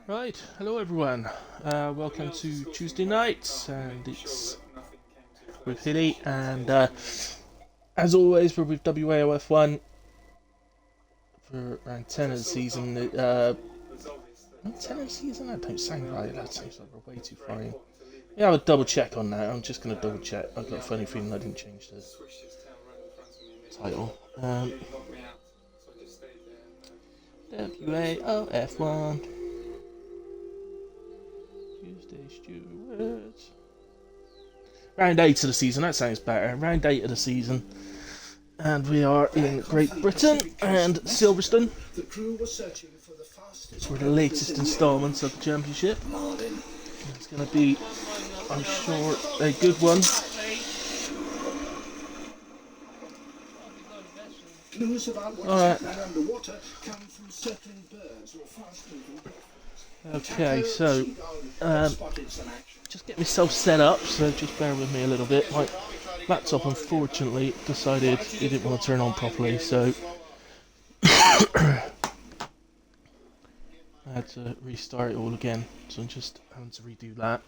Right, hello everyone. Welcome to Tuesday nights, and it's with Hilly, and as always, we're with WAOF1 for round 10 of the season. 10 of the season? That don't sound right. That sounds like we're way too far in. Yeah, I'll double check on that. I'm just going to double check. I've got a funny feeling I didn't change the title. WAOF1. Tuesday Stewards. Round 8 of the season, that sounds better. Round 8 of the season. And we are in Great Britain and Silverstone. It's for the latest instalment of the championship. It's going to be, I'm sure, a good one. Clues about what's happening underwater come from circling birds or fast-moving birds. Okay, so just get myself set up, so just bear with me a little bit. My laptop unfortunately decided it didn't want to turn on properly, so I had to restart it all again, so I'm just having to redo that.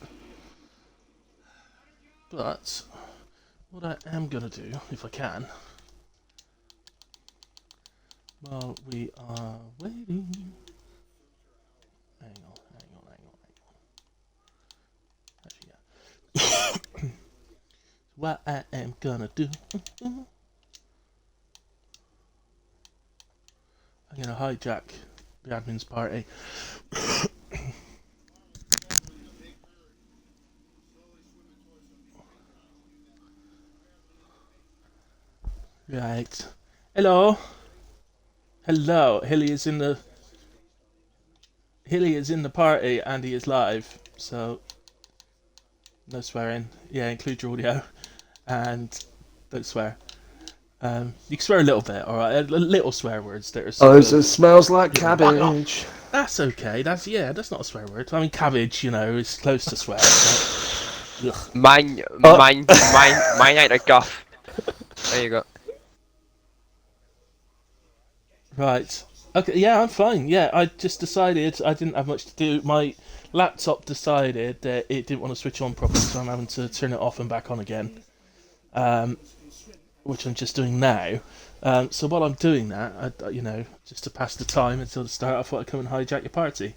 But what I am going to do, if I can, while we are waiting... Hang on. Actually, yeah. What I am gonna do... I'm gonna hijack the admin's party. Right. Hello. Hilly is in the party and he is live, so no swearing. Yeah, include your audio and don't swear. You can swear a little bit, alright? Little swear words that are Oh, it smells like cabbage. That's okay. That's not a swear word. I mean, cabbage, is close to swear. But... Mine ain't a guff. There you go. Right. Okay, yeah, I'm fine. Yeah, I just decided I didn't have much to do. My laptop decided that it didn't want to switch on properly, so I'm having to turn it off and back on again. Which I'm just doing now. So while I'm doing that, just to pass the time until the start, I thought I'd come and hijack your party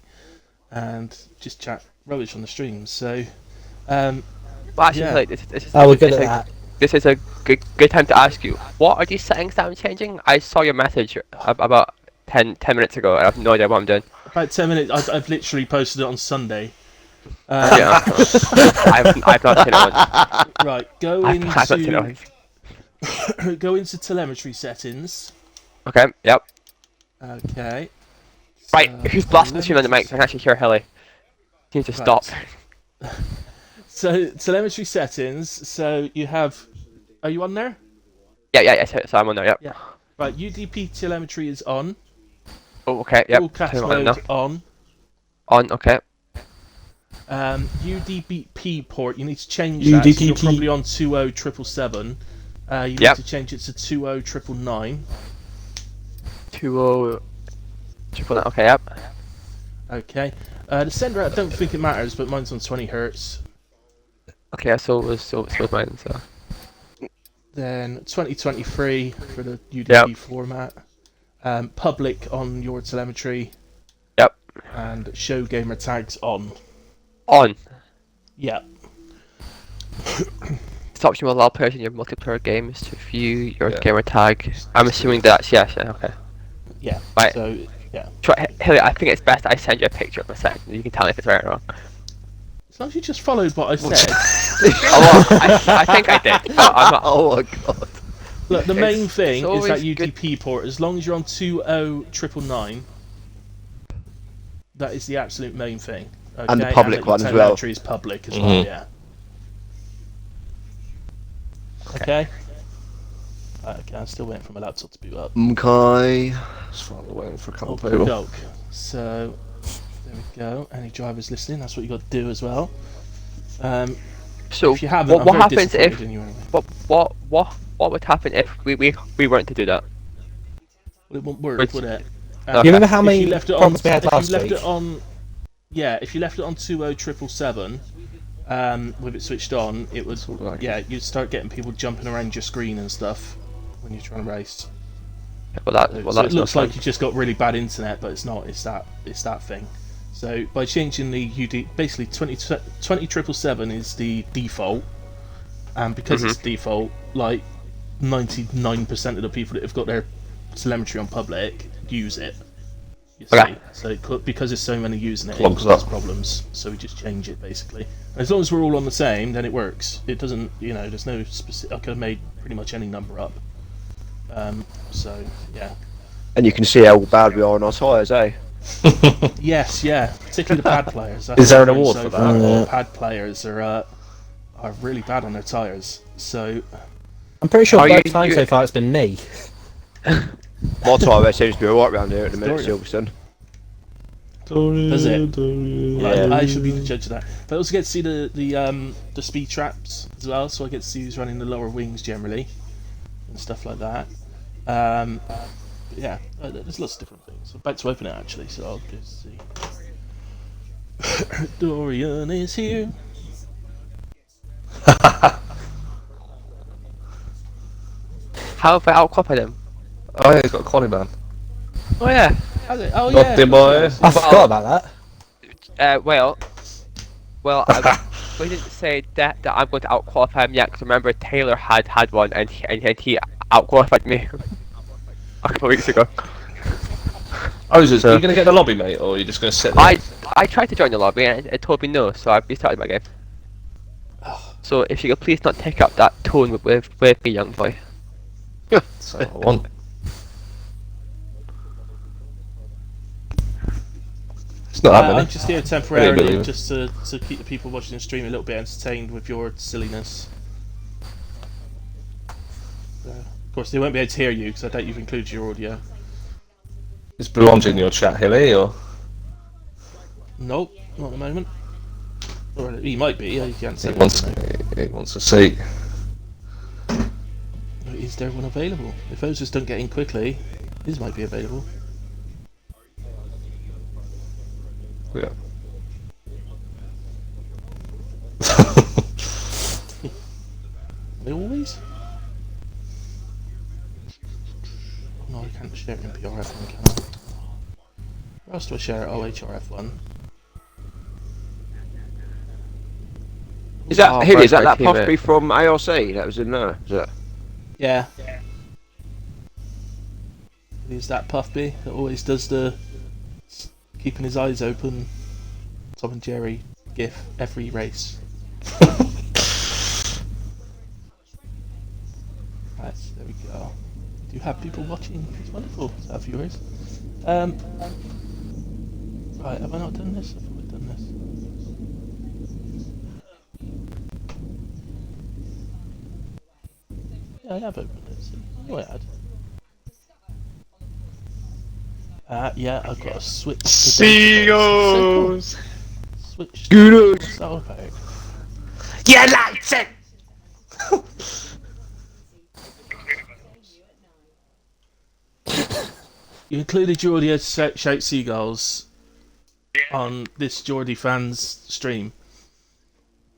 and just chat rubbish on the stream. So, Well, actually, yeah. like, this is a good time to ask you, what are these settings that I'm changing? I saw your message about 10 minutes ago, and I have no idea what I'm doing. About 10 minutes, I've literally posted it on Sunday. Yeah, I've not seen it once. Right, go into telemetry settings. Okay, yep. Okay. Right, who's blasting the stream on the mic so I can actually hear Hilly? You need to stop. So, telemetry settings, so you have... Are you on there? Yeah, so I'm on there, yep. Yeah. Right, UDP telemetry is on. Oh, okay, yep. Broadcast mode on. On, okay. UDP port, you need to change that. So you're probably on 20777. You need to change it to 20999. 20999, okay, yep. Okay. The sender, I don't think it matters, but mine's on 20 Hz. Okay, so was mine, so... Then 2023 for the UDP format. Public on your telemetry. Yep. And show gamer tags on. On? Yep. This option will allow players in your multiplayer games to view your gamer tag. I'm assuming that's yes, okay. Yeah. Right. So, yeah. Hilly, I think it's best I send you a picture of a second. You can tell me if it's right or wrong. As long as you just followed what I said. I think I did. Oh my god. Look, the main thing is that UDP port. As long as you're on 20999, that is the absolute main thing. Okay? And the public one as well. Telemetry is public as well, yeah. Okay? Okay, I'm still waiting for my laptop to boot up. Okay. Just waiting for a couple of people. So, there we go. Any drivers listening, that's what you got to do as well. So, if you haven't, what happens if... Anyway. What would happen if we weren't to do that? Well, it won't work, would it? You remember how If many you left it on, problems we had if last you left week? it on, yeah, if you left it on 20777, with it switched on, it would, yeah, you'd start getting people jumping around your screen and stuff when you're trying to race. Well, So that's it looks not like you just got really bad internet, but it's not. It's that thing. So by changing the UD, basically 20777 is the default, and because it's default, like 99% of the people that have got their telemetry on public use it. You see, Okay. so because there's so many using it, it Clogs causes up. problems. So we just change it basically. And as long as we're all on the same, then it works. It doesn't, there's no specific. I could have made pretty much any number up. So yeah. And you can see how bad we are on our tyres, eh? Yes, yeah, particularly the pad players. Is there an I've heard award so for far, that? Pad players are really bad on their tyres. So I'm pretty sure Are both you- times you- so far it's been me. My tyre wear seems to be alright around here at the minute, Silverstone. does it? Yeah. I should be the judge of that. But I also get to see the speed traps as well, so I get to see who's running the lower wings generally and stuff like that. Yeah, there's lots of different things. I'm about to open it actually, so I'll just see. Dorian is here. How have I outqualified him? Oh yeah, he's got a quality man. Oh yeah. Has it? Oh Got yeah. the boy. I forgot about that. Well, we didn't say that I'm going to outqualify him yet. Because remember, Taylor had one, and he outqualified me a couple of weeks ago. Oh, is it? Are you going to get the lobby, mate, or are you just going to sit there? I tried to join the lobby and it told me no, so I've restarted my game. So if you could please not take up that tone with me, young boy. That's what I want. It's not that I'm many. just here I temporarily, believe it. just to keep the people watching the stream a little bit entertained with your silliness. Of course, they won't be able to hear you because I doubt you've included your audio. Is Blue Orange in your chat, Hilly, or? Nope, not at the moment. Or he might be. He can't say. He wants a seat. Is there one available? If those just don't get in quickly, his might be available. Yeah. They always? No, I can't share it in PRF1, can I? Where else do I share it? Oh, HRF1. Is that Oh, Hilly? Is that right, that teammate. Puffy from ARC that was in there? Is it? Yeah. He's that Puffby that always does the keeping his eyes open Tom and Jerry gif every race. Right, there we go. Do you have people watching? It's wonderful to have viewers. Right, have I not done this? I thought I'd done this. Yeah, I have opened it. So I know I had. Yeah, I've got to switch. Seagulls! So cool. Switch. Scooters! So about. Yeah, that's it! You included your audio to shout seagulls on this Geordie fans stream.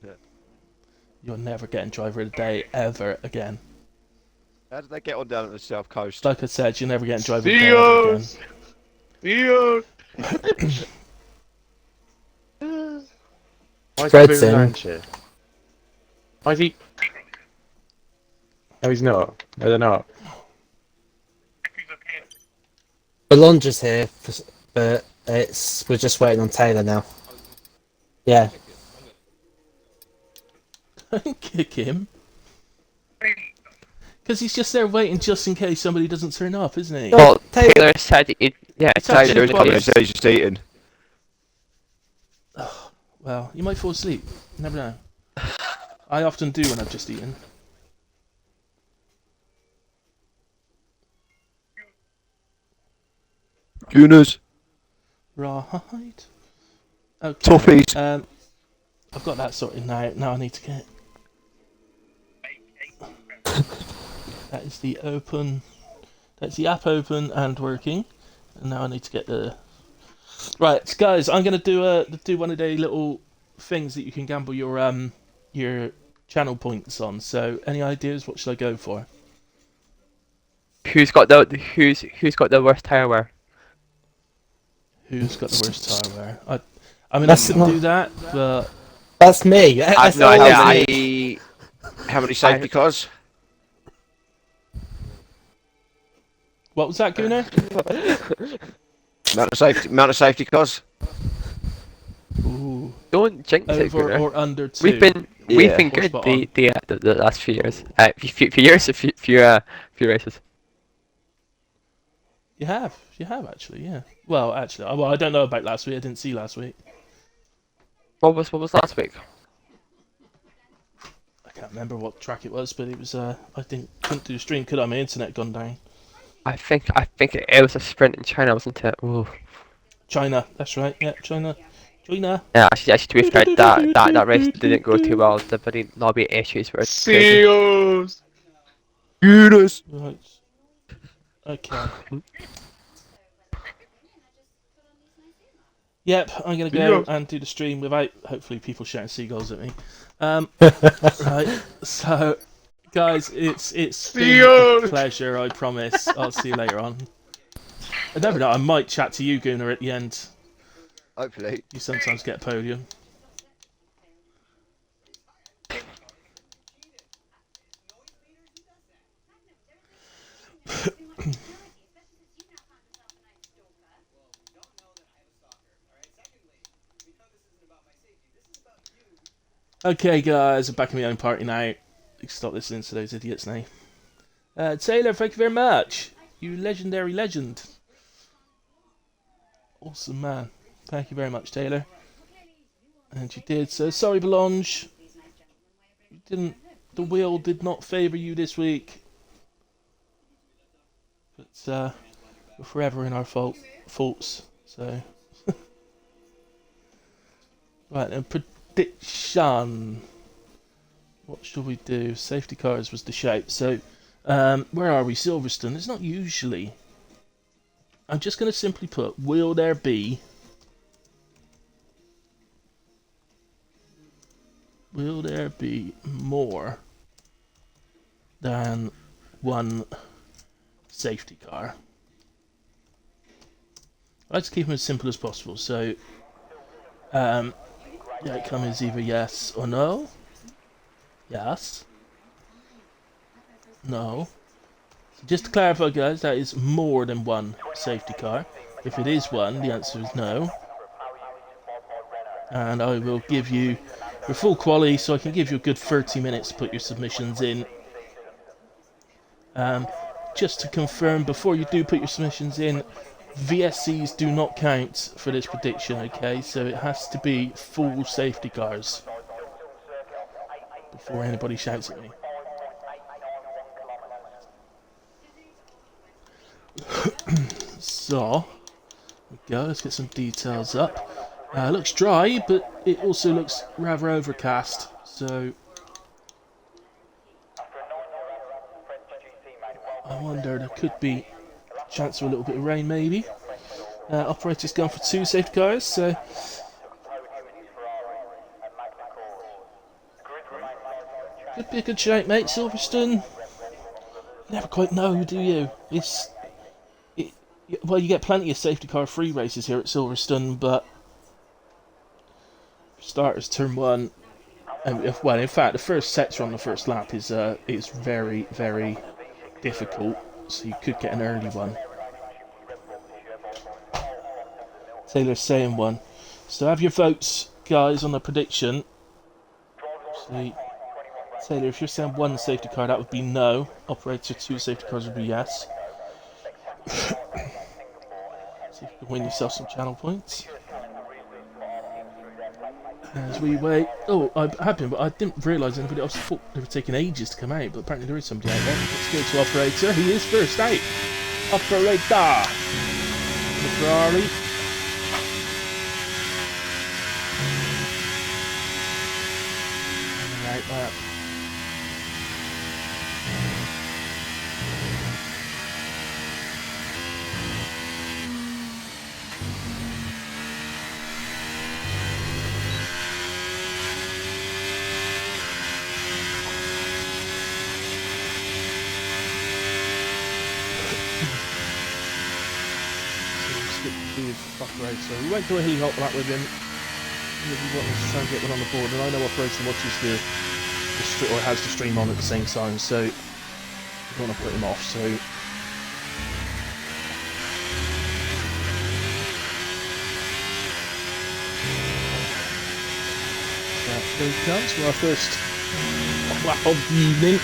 Yeah. You're never getting driver of the day ever again. How did they get on down at the south coast? Like I said, you're never getting driver of the day ever again. Why is Fred's he moving in. around here? Why is he? No, he's not. No, they're not. The lunge is here, but we're just waiting on Taylor now. Yeah. Don't kick him. Because he's just there waiting just in case somebody doesn't turn up, isn't he? Well, Taylor- Taylor said It's Taylor actually was quite- coming. He's just eating. Well, you might fall asleep. You never know. I often do when I've just eaten. Gooners. Right. Okay. Toffees. I've got that sorted now. Now I need to get. That is the open. That's the app open and working. And now I need to get the... Right, guys, I'm going to do one of the little things that you can gamble your channel points on. So, any ideas? What should I go for? Who's got the worst tire wear? Who's got the worst tire wear? I mean, That's I can not- do that, but... That's me. I have That's no idea. always me. How many safety cars? What was that, Gunnar? Amount of safety cars? Ooh. Don't jinx it, Over Gunnar. or under 2? We've been Yeah. good Spot on. the last few years. Few races. You have actually, yeah. Well, actually, I don't know about last week. I didn't see last week. What was last week? I can't remember what track it was, but it was. I couldn't do the stream, could I? My internet gone down. I think it was a sprint in China, wasn't it? Ooh. China, that's right. Yeah, China. Yeah, actually, to be fair, that race didn't go too well. The bloody lobby issues were crazy. Seals. Right. Okay. Yep, I'm gonna go and do the stream without hopefully people shouting seagulls at me. Right. So, guys, it's been a pleasure. I promise. I'll see you later on. I never know. I might chat to you, Gunnar, at the end. Hopefully. You sometimes get a podium. Okay, guys, I'm back in my own party now. You can stop listening to those idiots now. Taylor, thank you very much. You legendary legend. Awesome man. Thank you very much, Taylor. And you did. So sorry, Belange. You didn't. The wheel did not favour you this week. But we're forever in our faults. So. Right, then prediction. What shall we do? Safety cars was the shape. So, where are we? Silverstone. It's not usually. I'm just going to simply put, will there be... Will there be more than one safety car? I like to keep them as simple as possible. So, the outcome is either yes or no. Yes. No. So just to clarify, guys, that is more than one safety car. If it is one, the answer is no. And I will give you your full quality, so I can give you a good 30 minutes to put your submissions in. Just to confirm, before you do put your submissions in, VSCs do not count for this prediction, okay? So it has to be full safety cars before anybody shouts at me. So, there we go, let's get some details up. Looks dry, but it also looks rather overcast, so I wonder, there could be a chance of a little bit of rain maybe. Operator's gone for 2 safety cars, so could be a good shape, mate. Silverstone, you never quite know, do you? Well, you get plenty of safety car free races here at Silverstone, but for starters, turn 1, and well, in fact, the first sector on the first lap is very, very difficult, so you could get an early one. Taylor's saying 1. So have your votes, guys, on the prediction. See, Taylor, if you're saying 1 safety car, that would be no. Operator, 2 safety cars would be yes. See if you can win yourself some channel points. As we wait. Oh, I have been, but I didn't realise anybody else. Thought they were taking ages to come out, but apparently there is somebody out there. Let's go to Operator. He is first out. Operator! The Ferrari. Right lap. Right, so we won't do a hilly hop lap with him. We want to try and get one on the board, and I know Operation watches the or has the stream on at the same time, so we don't want to put him off. So there he comes for our first lap of the evening.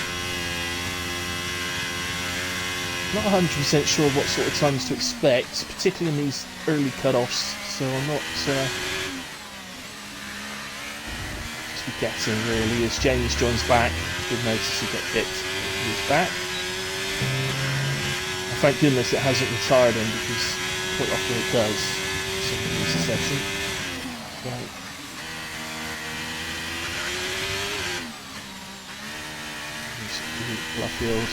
Not 100% sure what sort of times to expect, particularly in these early cut-offs, so I'm not to be guessing really, as James joins back. Good notice he got hit. He's back. And thank goodness it hasn't retired him, because quite often it does. So it's a session. Right. Luffield.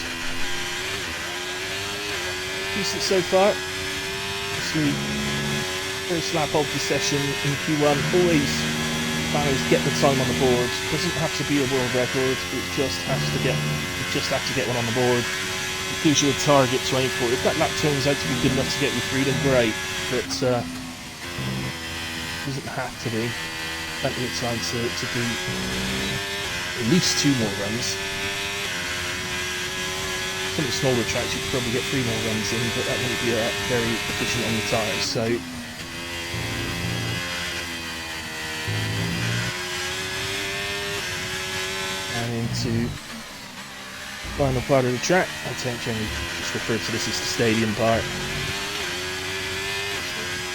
Decent so far. Obviously, first lap of the session in Q1. Always manage to get the time on the board. Doesn't have to be a world record. It just has to get. You just have to get one on the board. It gives you a target to aim for. If that lap turns out to be good enough to get you through, then great. But doesn't have to be. Plenty of time to do at least 2 more runs. Some of the smaller tracks you could probably get 3 more runs in, but that wouldn't be very efficient on the tyres. So and into final part of the track. I tend to generally just refer to this as the stadium part.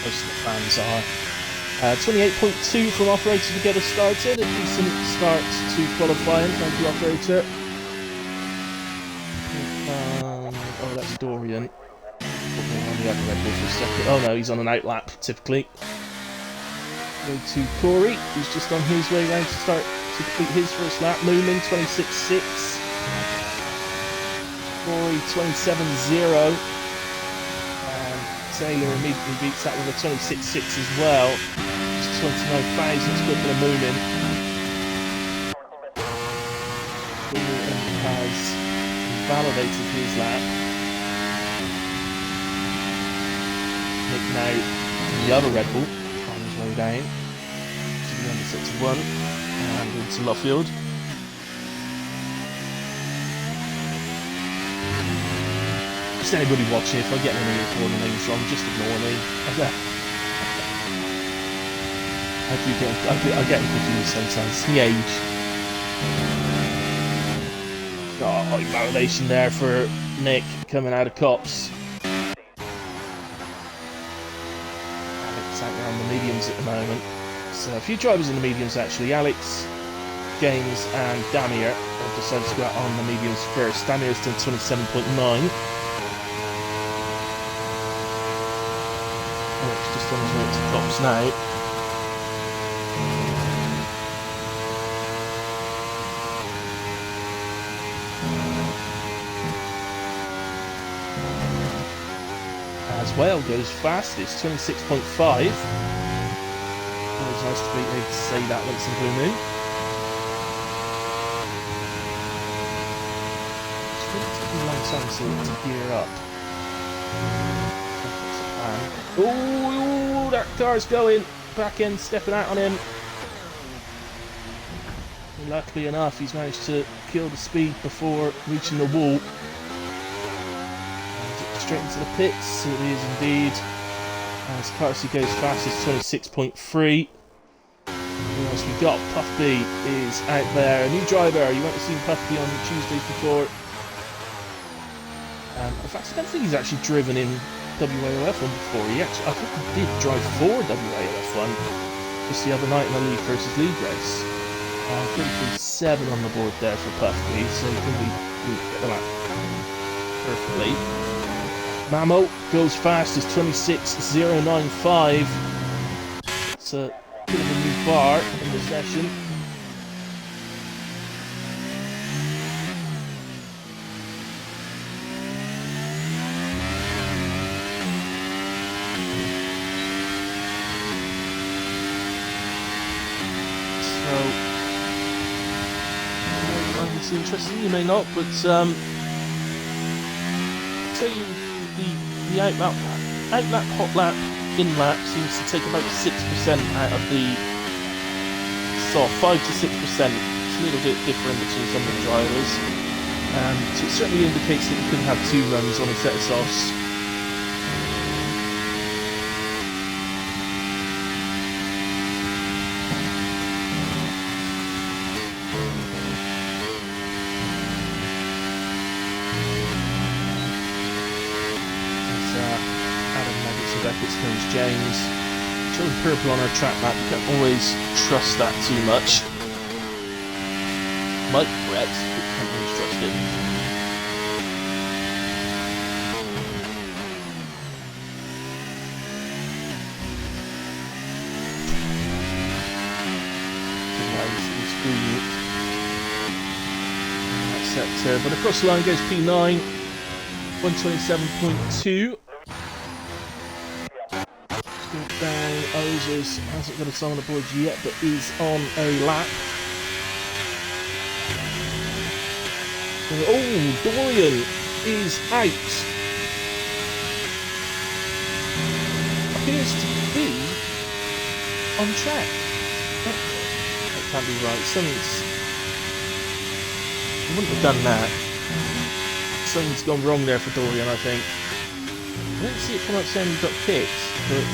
Most of the fans are. 28.2 from operator to get us started. A decent start to qualifying. Thank you, operator. Oh, that's Dorian. On the other Red Bull for a second. Oh no, he's on an out lap, typically. Go to Corey, who's just on his way round to start to complete his first lap. Moomin 26.6. Corey 27.0. And Taylor immediately beats that with a 26.6 as well. It's 29,000 good for the Moomin. Moomin has validated his lap. Nick now in the other Red Bull on his way down to the under sector 1 and into Luffield. Just anybody watching, if I get any recording names wrong, just ignore me. I get confused sometimes. The age. Oh, validation there for Nick coming out of Cops. Alex out there on the mediums at the moment. So a few drivers in the mediums actually. Alex, James and Damir have decided to go out on the mediums first. Damir's done 27.9. Alex just on his way to Cops now. As well goes fastest, 26.5. Always nice to be able to say that once in a blue moon. It's really taking a long time to gear up. Oh, that car's going. Back end stepping out on him. And luckily enough, he's managed to kill the speed before reaching the wall. Straight into the pits, it is indeed. As Carsey goes fastest, 26.3. Who else we got? Puffy is out there. A new driver. You won't have seen Puffy on Tuesdays before. In fact, I don't think he's actually driven in WAOF1 before. I think he did drive for WAOF1 just the other night in the League versus League race. 33.7 on the board there for Puffy, so he can get the lap perfectly. Mamo goes fastest, 26.095. It's a bit of a new bar in the session. So, you may find this interesting, you may not, but I'll tell you the out lap hot lap in-lap seems to take about 6% out of the soft, 5 to 6%. It's a little bit different between some of the drivers. So it certainly indicates that you could have 2 runs on a set of softs. Beckett knows James. Showing purple on our track map, you can't always trust that too much. Might be correct, but you can't always trust it. He's green. That sector, but across the line goes P9, 127.2. Down, Ozers hasn't got a song on the board yet, but is on a lap. Oh, Dorian is out. Appears to be on track. That can't be right. Something's... I wouldn't have done that. Something's gone wrong there for Dorian, I think. I don't see it come up saying he got kicked, but...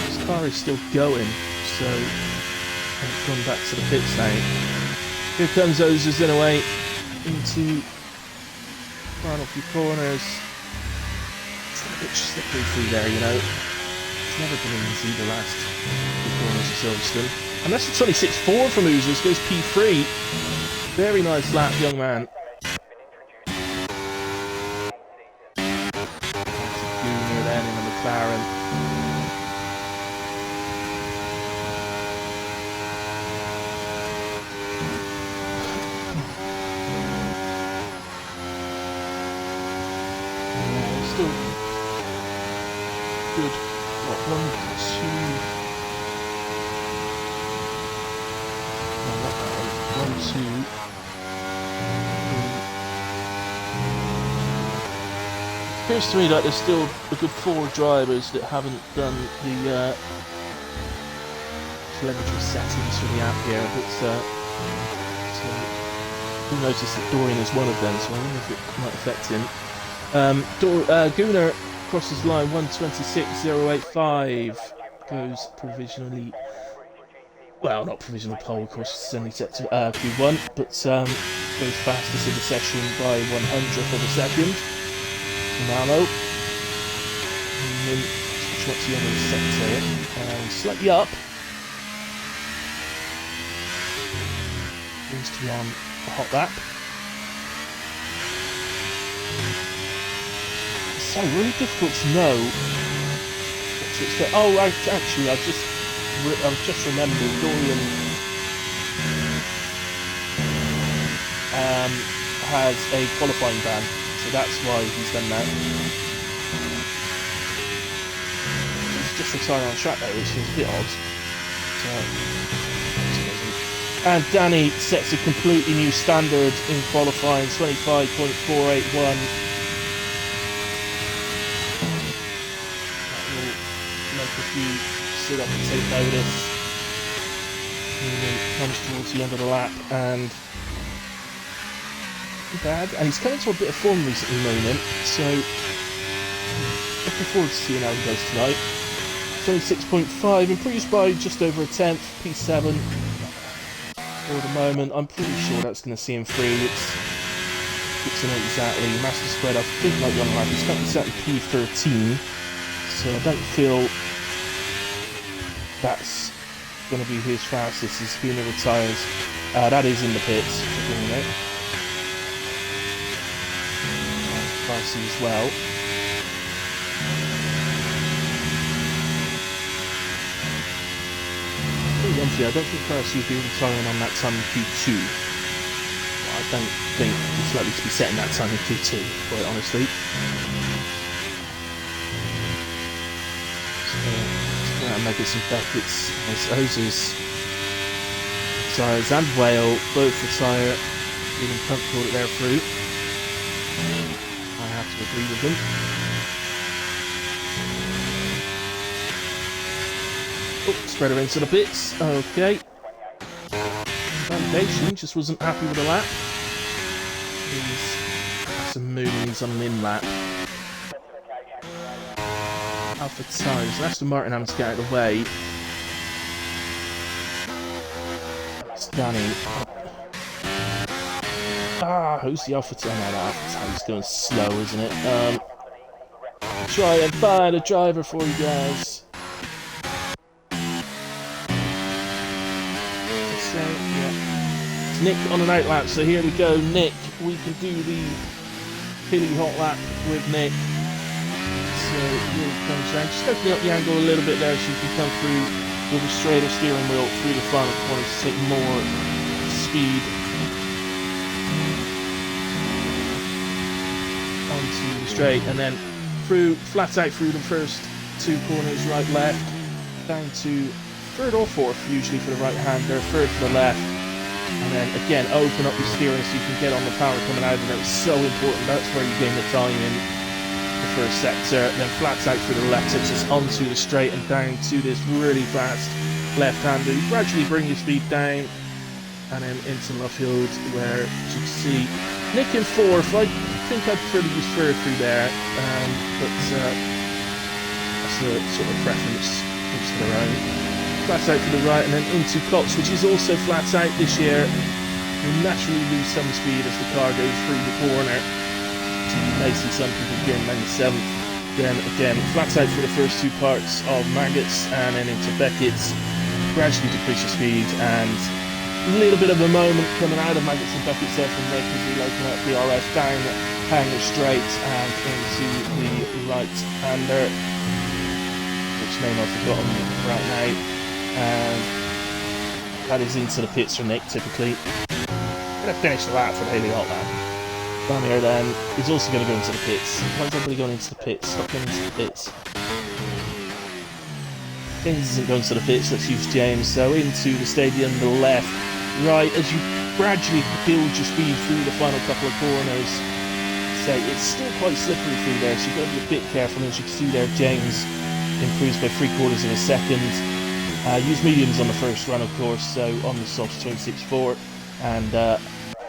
His car is still going, so I've gone back to the pits now. Here comes Ozers in a way into final few corners. It's a bit slippery through there, you know. It's never been easy the last few corners of Silverstone. And that's the 26.4 from Ozers, goes P3. Very nice lap, young man. Gooner then in the McLaren. Yeah, still good. What, 1, 2... 1, 2. It appears to me like there's still a good 4 drivers that haven't done the telemetry settings for the app here, but so you'll notice that Dorian is one of them, so I wonder if it might affect him. Gunnar crosses line 126.085, goes provisionally. Well, not provisional pole, of course, it's only set to Q1, but goes fastest in the session by 100th of a second. Malo. And then, what's the other sector? Slightly up. Seems to be on a hot lap. It's so really difficult to know what to expect. Oh, actually, I've just remembered Dorian has a qualifying ban, so that's why he's done that. He's just retired on track though, which seems a bit odd. And Danny sets a completely new standard in qualifying, 25.481. That will make a few sit up and take notice. And then it comes towards the end of the lap and bad. And he's coming to a bit of form recently, moment, so looking forward to seeing how he goes tonight. 26.5, improves by just over a tenth, P7 for the moment. I'm pretty sure that's going to see him through. It's not exactly master spread. I think might be on the map. He's currently set in P13, so I don't feel that's going to be his fastest as Spooner retires. That is in the pits for doing it. Pricey as well. I don't think Pricey will be retiring on that time in Q2. I don't think he's likely to be setting that time in Q2, quite honestly. So, Megas and Beckett's as Ozers Sires and Whale both retire, feeling comfortable that they're through. I have to agree with them. Oh, spread her into the pits. Okay. Foundation just wasn't happy with the lap. He's some moonies on an in lap. Alpha Tires. Aston Martin having to get out of the way. Danny. Who's the Alpha Tire? No, the Alpha Tire's going slow, isn't it? Try and find a driver for you guys. So, yeah. It's Nick on an out lap, so here we go. Nick, we can do the hilly hot lap with Nick. So here he comes round. Just opening up the angle a little bit there so you can come through with a straighter steering wheel through the final corners to take more speed onto the straight, and then through flat out through the first two corners, right left, down to third or fourth usually for the right hander, third for the left, and then again open up your steering so you can get on the power coming out of it. It's so important. That's where you gain the time in the first sector. Then flat out through the left, takes us onto the straight and down to this really fast left-hander. You gradually bring your speed down and then into Luffield, where as you can see Nick in fourth. I think I'd prefer to use third through there, but that's a sort of preference, each to their own. Flat out to the right and then into Cox, which is also flat out this year. You naturally lose some speed as the car goes through the corner. So you may see some people gearing down the 7th. Then again, flat out for the first two parts of Maggots and then into Beckett's. Gradually decrease your speed, and a little bit of a moment coming out of Maggots and Beckett's there from Nick as we open up the RS down hanger straight and into the right hander, which name I've forgotten right now. And that is into the pits for Nick typically. Going to finish the lap for the Haley Hot lap. Down here then is also going to go into the pits. Why is everybody going into the pits? Stop going into the pits. James isn't going to the pits, let's use James. So into the stadium, the left, right, as you gradually build your speed through the final couple of corners. So it's still quite slippery through there, so you've got to be a bit careful. As you can see there, James improves by 3/4 of a second. Use mediums on the first run, of course, so on the softs 26.4. And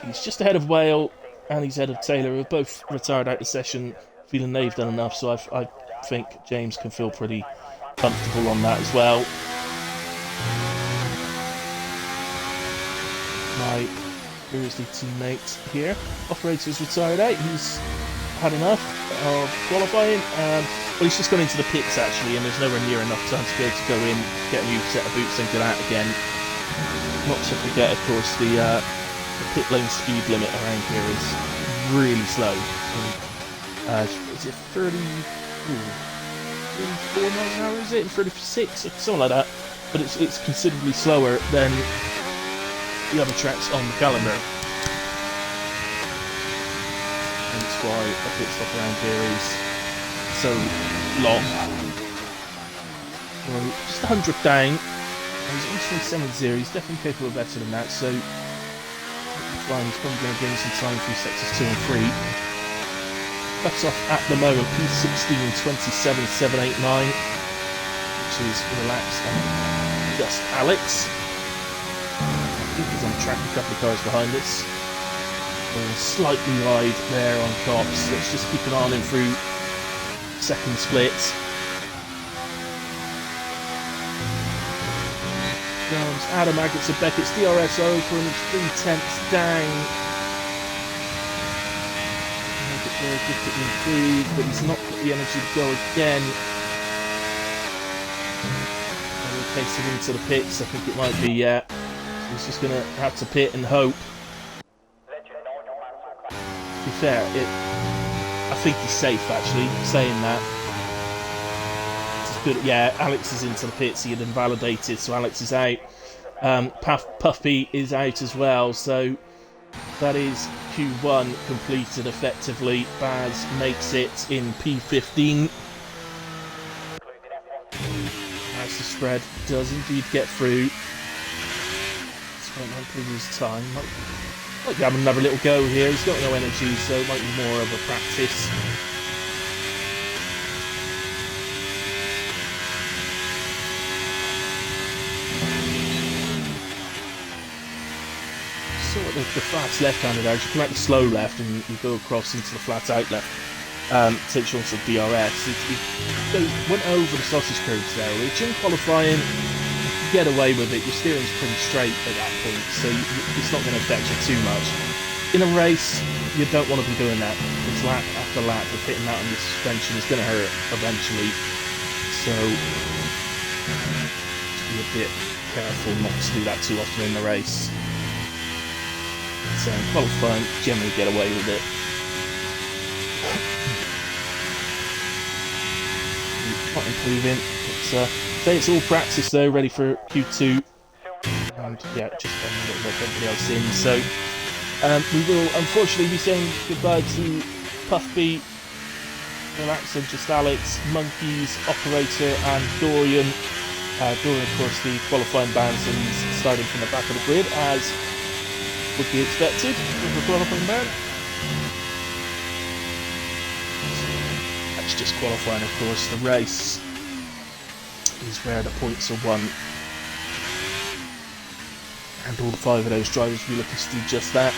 he's just ahead of Whale and he's ahead of Taylor, who have both retired out the session, feeling they've done enough. So I think James can feel pretty comfortable on that as well. My Grizzly teammate here, operator's retired out. He's had enough of qualifying. Well, he's just gone into the pits actually, and there's nowhere near enough time to be able to go in, get a new set of boots, and get out again. Not to forget, of course, the pit lane speed limit around here is really slow. Is it 30? 34 miles an hour, is it? 36, something like that. But it's considerably slower than the other tracks on the calendar. And that's why a pit stop around here is so long. Well, just 100th down. He's on 370, he's definitely capable of better than that, so he's probably going to gain some time through sectors 2 and 3. Cuts off at the moment P16 27.789, which is relaxed and just Alex. I think he's on track, a couple of cars behind us. We're slightly wide there on Cops. Let's just keep an eye on him through second split. Comes Adam Maggots and Beckett's DRS open, it's 3/10 down. Difficult improve, but he's not got the energy to go again. In the case of into the pits, I think it might be, yeah. So he's just going to have to pit and hope. To be fair, I think he's safe actually, saying that. It's good. Yeah, Alex is into the pits, he had invalidated, so Alex is out. Puffy is out as well, so that is Q1 completed effectively. Baz makes it in P15. As the spread does indeed get through. Spent of his time. Might be having another little go here. He's got no energy, so it might be more of a practice. Sort of the flat's left-handed edge. You come out the slow left and you go across into the flat out left. Takes you onto the DRS. He went over the sausage curves there, which in qualifying, you get away with it. Your steering's pretty straight at that point, so it's not going to affect you too much. In a race, you don't want to be doing that, because lap after lap of hitting that on your suspension is going to hurt eventually. So, just be a bit careful not to do that too often in the race. So, qualifying, generally get away with it. Not improving, but say it's all practice though, ready for Q2. And yeah, just a little bit of everybody else in. So we will unfortunately be saying goodbye to Puffby, Relaxer, Just Alex, Monkeys, Operator, and Dorian. Dorian, of course, the qualifying bands, and he's starting from the back of the grid, as would be expected with a qualifying band. That's just qualifying, of course. The race is where the points are won. And all 5 of those drivers will be looking to do just that.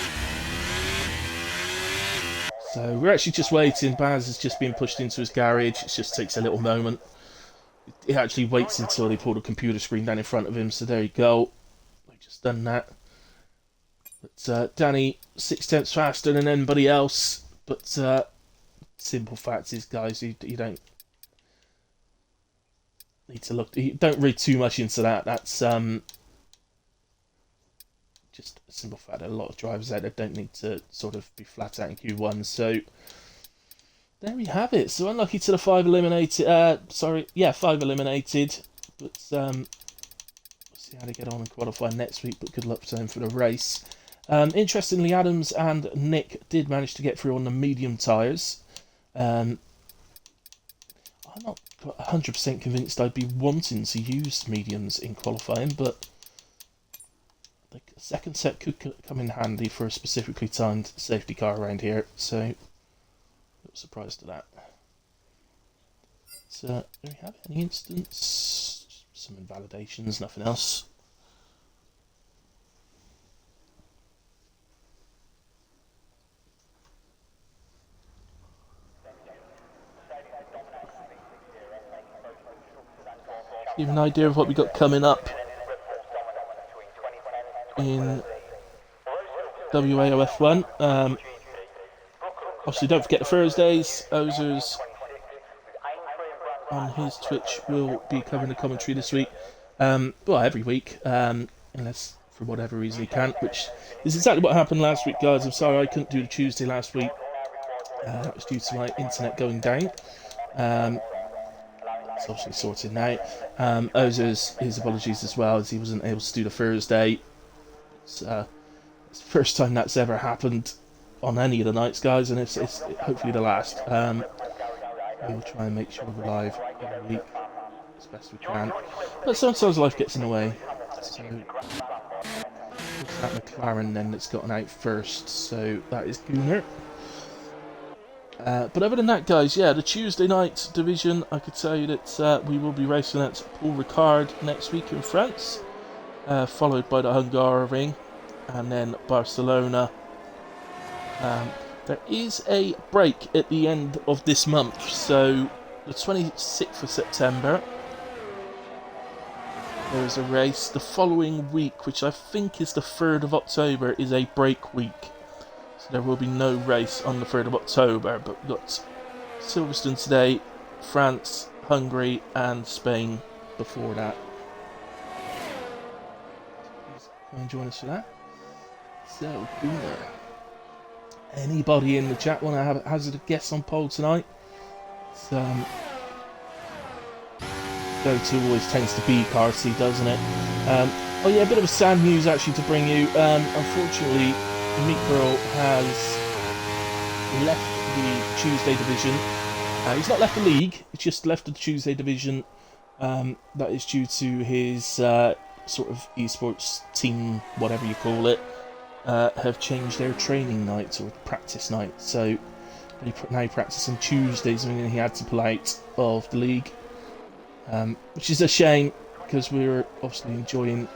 So we're actually just waiting. Baz is just being pushed into his garage. It just takes a little moment. He actually waits until they pull the computer screen down in front of him. So there you go. We've just done that. But Danny, 6/10 faster than anybody else. But simple fact is, guys, you don't need to look. You don't read too much into that. That's just a simple fact that a lot of drivers out there don't need to sort of be flat out in Q1. So there we have it. So unlucky to the 5 eliminated. 5 eliminated. But we'll see how they get on and qualify next week. But good luck to them for the race. Interestingly, Adams and Nick did manage to get through on the medium tyres. I'm not 100% convinced I'd be wanting to use mediums in qualifying, but the second set could come in handy for a specifically timed safety car around here, so a little surprised at that. So there we have it. Any instance, some invalidations, nothing else. Give an idea of what we got coming up in WAOF1. Obviously, don't forget the Thursdays. Ozers on his Twitch will be covering the commentary this week. Well, every week, unless for whatever reason he can't, which is exactly what happened last week, guys. I'm sorry I couldn't do the Tuesday last week. That was due to my internet going down. It's obviously sorted now. Ozers, his apologies as well, as he wasn't able to do the Thursday. It's the first time that's ever happened on any of the nights, guys, and it's hopefully the last. We'll try and make sure we're live every week as best we can. But sometimes life gets in the way. So it's that McLaren then that's gotten out first, so that is Gunnar. But other than that, guys, yeah, the Tuesday night division, I could tell you that we will be racing at Paul Ricard next week in France, followed by the Hungaroring, and then Barcelona. There is a break at the end of this month, so the 26th of September, there is a race. The following week, which I think is the 3rd of October, is a break week. So there will be no race on the 3rd of October, but we've got Silverstone today, France, Hungary, and Spain before that. Please come and join us for that. So, Gunnar. Anybody in the chat want to have a hazard a guess on poll tonight? Go-to always tends to be Carsey, doesn't it? Oh yeah, a bit of a sad news actually to bring you. Unfortunately, Meatgirl has left the Tuesday division. He's not left the league, he's just left the Tuesday division. That is due to his sort of esports team, whatever you call it, have changed their training nights or practice nights. So they now practice on Tuesdays, meaning he had to pull out of the league, which is a shame because we were obviously enjoying.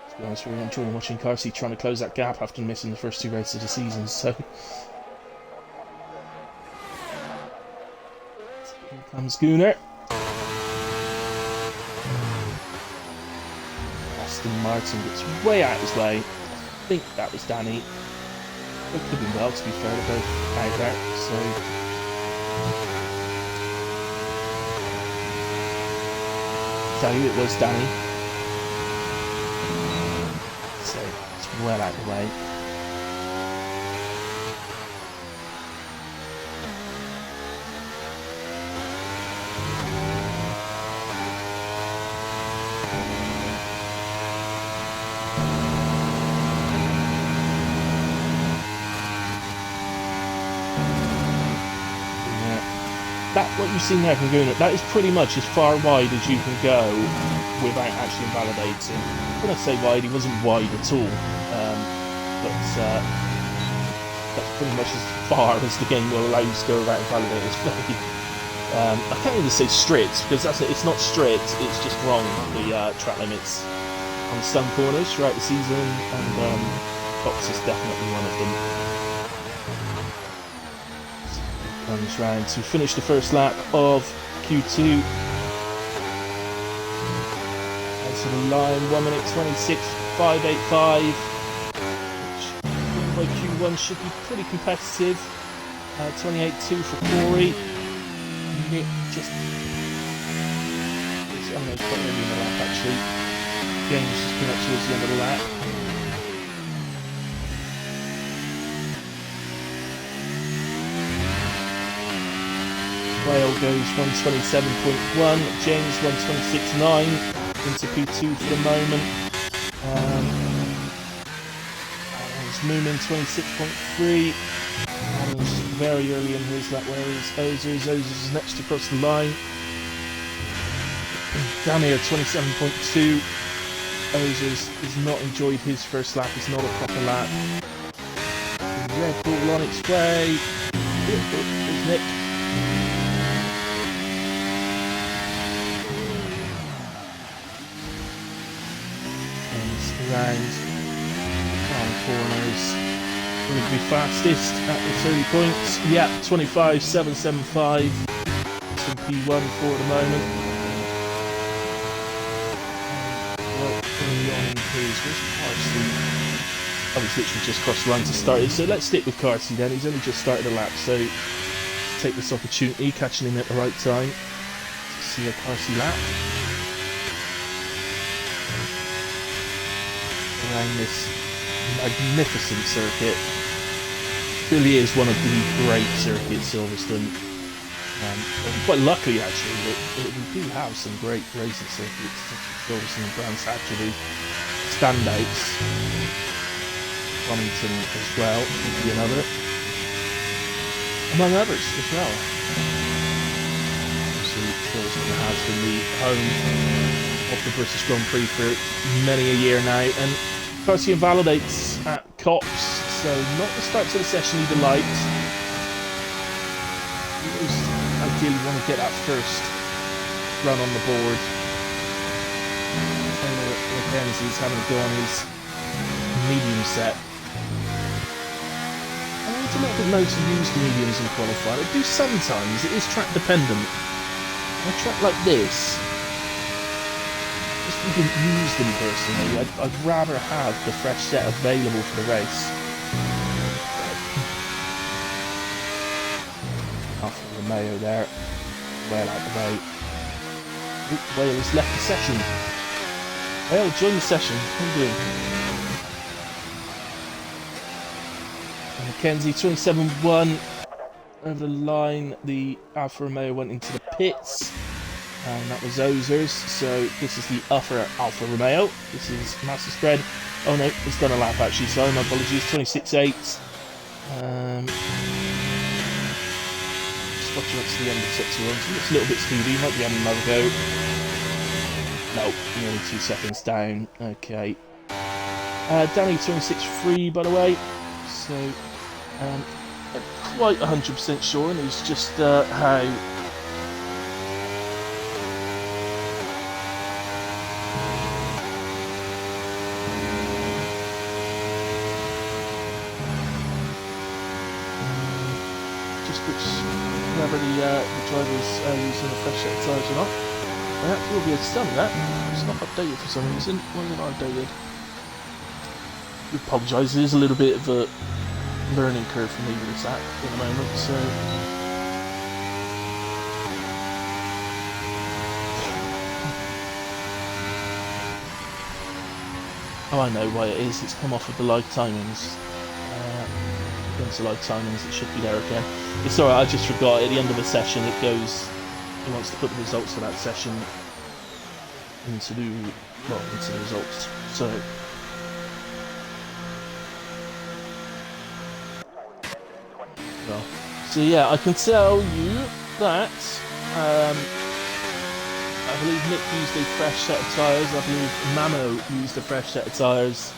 To be honest, we were enjoying watching Carsey trying to close that gap after missing the first 2 races of the season. So here comes Gunnar. Aston Martin gets way out of his way. I think that was Danny. It could have been well, to be fair, they're both out there. So it was Danny. So it's well out of the way. What you've seen there from Gunnar, that is pretty much as far wide as you can go without actually invalidating. When I say wide, he wasn't wide at all, but that's pretty much as far as the game will allow you to go without invalidating his play. I can't even say straight, because it's not straight, it's just wrong, the track limits on some corners throughout the season, and Fox is definitely one of them. Comes round to finish the first lap of Q2. And to the line, 1 minute 26.585, which by Q1 should be pretty competitive. 28.2 for Corey. Nick just. I'm going to put him in the lap actually. James just been up towards the end of the lap. Whale goes 127.1, James 126.9 into P2 for the moment. Adam's Moomin 26.3. Adam's very early in his lap, where is Ozers? Ozers is next across the line. Damir 27.2. Ozers has not enjoyed his first lap, it's not a proper lap. Red Bull on its way. There's Nick. Round corners will be fastest at the 30 points. Yep, 25.775. It's in P1 for the moment. What going on is where's Carsey? Oh, he's literally just crossed the line to start it. So let's stick with Carsey then. He's only just started a lap, so take this opportunity, catching him at the right time to see a Carsey lap. Around this magnificent circuit. Really is one of the great circuits, Silverstone. Quite lucky actually that we do have some great racing circuits such as Silverstone and Brands actually standouts. Donington as well would be another, among others as well. Obviously Silverstone has been the home of the British Grand Prix for many a year now, and Carsey invalidates at Cops, so not the start to the session he liked. He always ideally want to get that first run on the board. Taylor Mackenzie's having to go on his medium set. I want to make a note to use mediums in qualifying. I do sometimes, it is track dependent. On a track like this, we didn't use them personally. I'd rather have the fresh set available for the race. Alfa Romeo there, well out the way. Whale has left the session. Whale, join the session. What are you doing? And Mackenzie 27.1 over the line. The Alfa Romeo went into the pits. And that was Ozers, so this is the upper Alfa Romeo. This is Master Spread. Oh no, it's done a lap actually, sorry, my apologies. 26.8. Just watching up to the end of sector 1, so it's a little bit speedy, might be having another go. No, nearly 2 seconds down. Okay. Danny 26.3, by the way. So, not quite 100% sure, and it's just how. Whether the driver's using a fresh set of tyres or not. That will be a stun, that. It's not updated for some reason. Why is it not updated? I apologise, it is a little bit of a learning curve for me with this app at the moment, so. Oh, I know why it is. It's come off of the live timings. Against the live timings, it should be there again. It's alright, I just forgot. At the end of the session, it goes. It wants to put the results for that session into the results. So. Well, so yeah, I can tell you that. I believe Nick used a fresh set of tyres. I believe Mamo used a fresh set of tyres.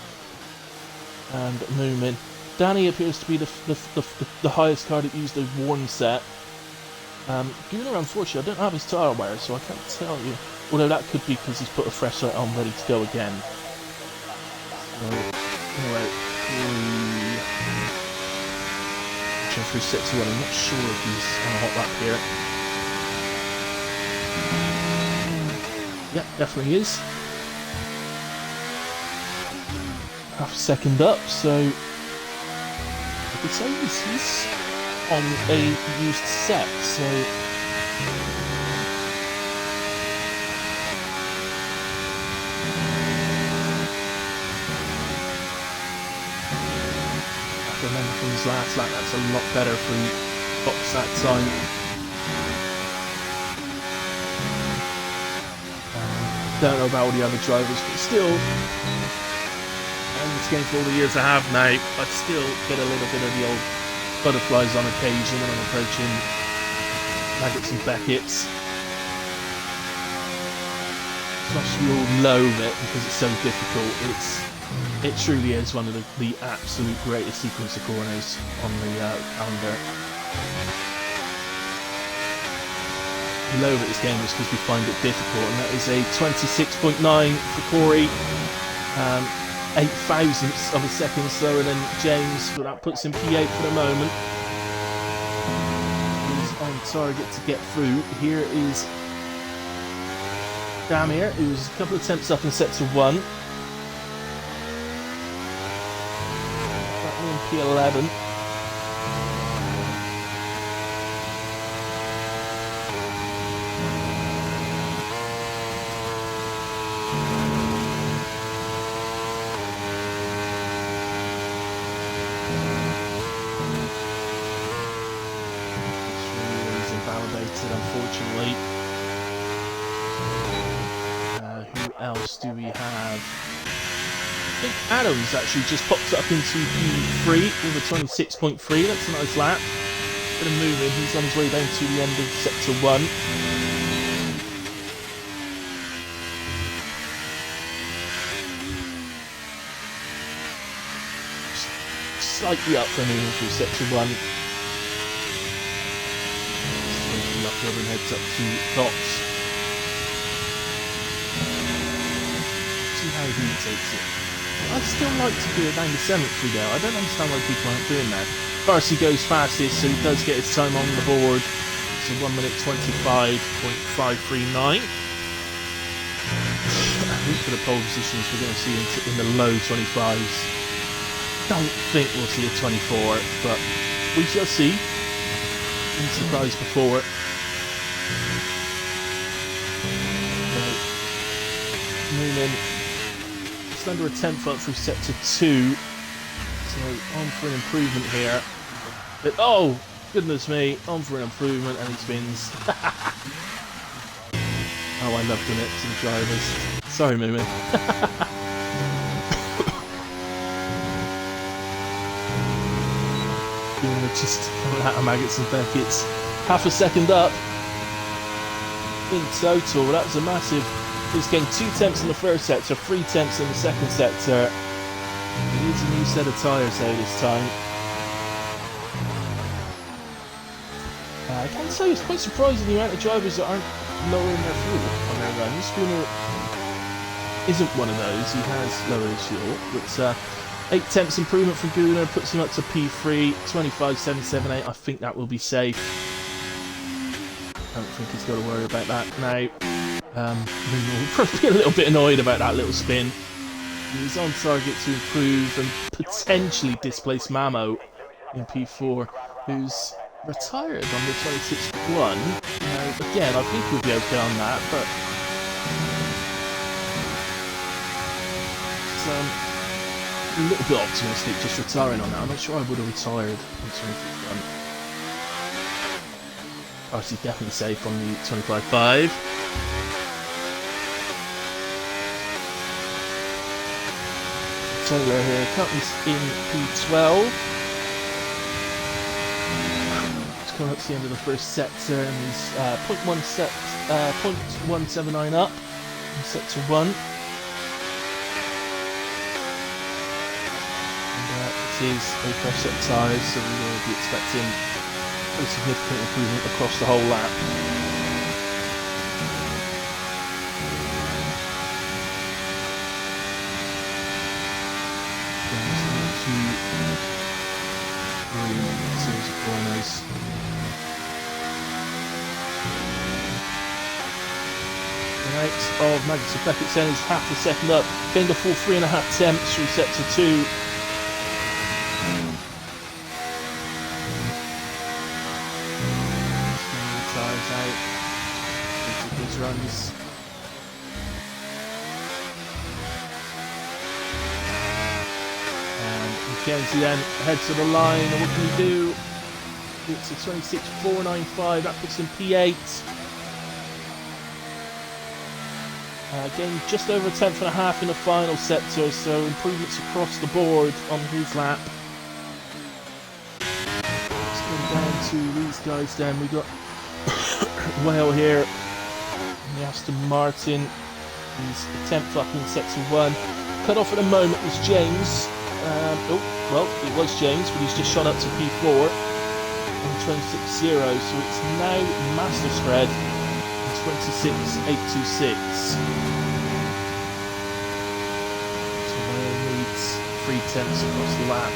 And Moomin. Danny appears to be the highest car that used a worn set. Gunnar, unfortunately, I don't have his tyre wear, so I can't tell you. Although that could be because he's put a fresh set on ready to go again. So, anyway, through set 2 1, I'm not sure if he's on a hot lap here. Yeah, definitely is. Half a second up, so I could say he's on a used set, so I remember from his last lap, that's a lot better for box that time. Don't know about all the other drivers, but still, and this game for all the years I have now, I still get a little bit of the old butterflies on occasion when I'm approaching Maggots and Beckett's. Especially all loathe it because it's so difficult. It truly is one of the absolute greatest sequence of corners on the calendar. We loathe at this game just because we find it difficult, and that is a 26.9 for Corey. 8 thousandths of a second slower than James, but that puts him P8 for the moment. He's on target to get through. Here is Damir, who's a couple of attempts up in sets of 1. Battling P11. Unfortunately. Who else do we have? I think Adams actually just popped up into Q3 with a 26.3. That's a nice lap. Bit of moving. He's on his way down to the end of sector 1. Slightly up for moving through sector 1. Everyone heads up to Cox. See how he takes it. I'd still like to do it down to 7th through there. I don't understand why people aren't doing that. Darcy goes fastest, so he does get his time on the board. So 1 minute 25.539. I think for the pole positions we're going to see in the low 25s. Don't think we'll see a 24, but we shall see. Been surprised before. Moomin just under a 10th up through sector 2, so on for an improvement here. But oh, goodness me, on for an improvement, and he spins. Oh, I love doing it to the drivers. Sorry, Moomin. Just coming out of Maggots and Beckett's. Half a second up in total. That was a massive He's gained 2 tenths in the first sector, 3 tenths in the second sector. He needs a new set of tyres though this time. I can say it's quite surprising the amount of drivers that aren't lowering their fuel on their runs. Spooner isn't one of those, he has lowered his fuel, but 8 tenths improvement from Gunnar puts him up to P3, 25.778. I think that will be safe. I don't think he's got to worry about that now. We'll probably be a little bit annoyed about that little spin. He's on target to improve and potentially displace Mamo in P4, who's retired on the 26.1. Again, I think we'll be okay on that, but it's a little bit optimistic just retiring on that. I'm not sure I would have retired on 26.1. Obviously, definitely safe on the 25.5. Taylor here, Cutton's in P12. Coming up to the end of the first sector, and he's 0.179 up in sector 1. And this is a fresh set of tyres, so we will be expecting a significant improvement across the whole lap. Of Magnus Beckett saying he's half a second up, gained a full 3.5 tenths through sector 2. The tyres out into his runs. And Mackenzie then heads to the line, and what can he do? It's a 26.495, that puts him P8. Gained just over 1.5 tenths in the final sector, so improvements across the board on his lap. Let's go down to these guys then. We've got Whale here, the Aston Martin. He's 10th up in sector 1. Cut off at the moment was James. It was James, but he's just shot up to P4 on 26.0, so it's now Master Spread. 26.826. So Whale needs 3 tenths across the lap.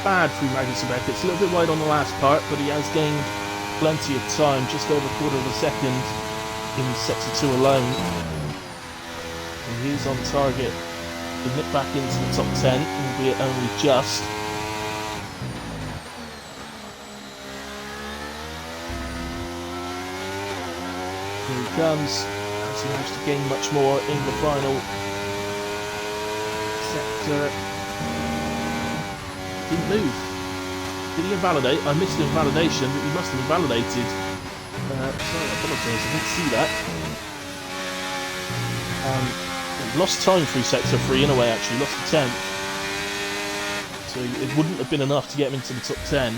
Bad through Magnus Beckett. It's a little bit wide on the last part, but he has gained plenty of time, just over a quarter of a second in sector 2 alone. And he is on target to nip back into the top 10, albeit only just. Here he comes, as he managed to gain much more in the final sector. Didn't move. Did he invalidate? I missed the invalidation, but he must have invalidated. Sorry, I apologise, I didn't see that. Lost time through sector 3 in a way, actually, lost the 10th. So it wouldn't have been enough to get him into the top 10.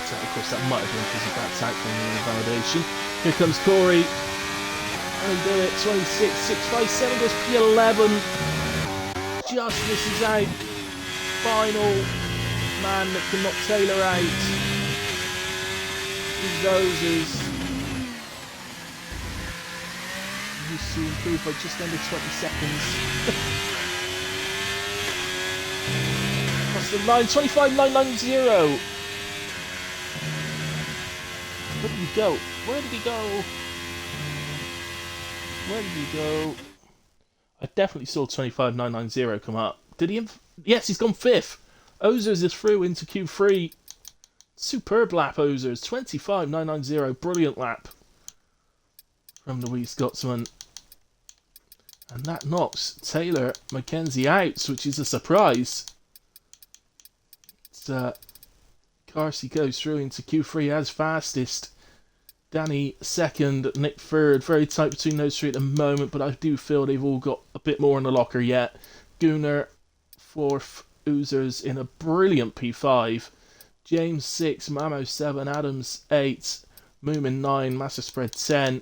So, of course, that might have been because of that attack from the invalidation. Here comes Corey. And he do it. 26.657 goes P11. Just misses out. Final man that can knock Taylor out. Those used to improve by just under 20 seconds. What's the line? 25.990. Where did he go? Where did he go? Where did he go? I definitely saw 25.990 come up. Did he? Yes, he's gone 5th. Ozers is through into Q3. Superb lap, Ozers. 25.990. Brilliant lap from the wee Scotsman. And that knocks Taylor Mackenzie out, which is a surprise. Carsey goes through into Q3 as fastest. Danny 2nd, Nick 3rd. Very tight between those 3 at the moment, but I do feel they've all got a bit more in the locker yet. Gunnar 4th. Oozers in a brilliant P5. James 6, Mamo 7, Adams 8, Moomin 9, Massive Spread 10.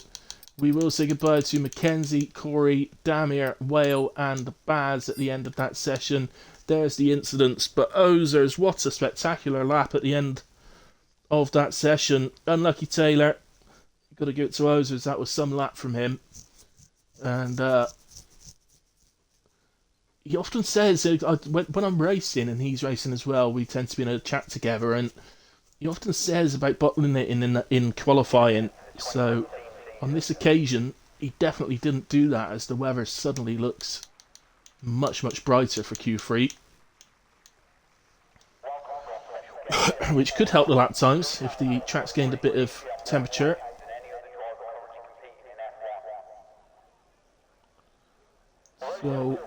We will say goodbye to Mackenzie, Corey, Damir, Whale, and Baz at the end of that session. There's the incidents, but Ozers, what a spectacular lap at the end of that session. Unlucky Taylor, got to give it to Ozers, that was some lap from him. And he often says, when I'm racing and he's racing as well, we tend to be in a chat together, and he often says about bottling it in qualifying. So on this occasion, he definitely didn't do that, as the weather suddenly looks much, much brighter for Q3. Which could help the lap times if the track's gained a bit of temperature. So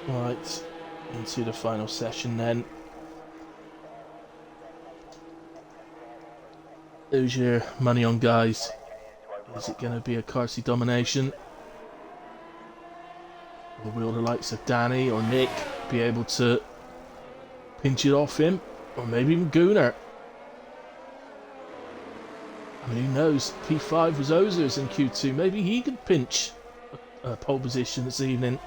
right, into the final session then. Who's your money on, guys? Is it going to be a Carsey domination? Or will the likes of Danny or Nick be able to pinch it off him? Or maybe even Gunnar? I mean, who knows? P5 was Ozers in Q2. Maybe he could pinch a pole position this evening.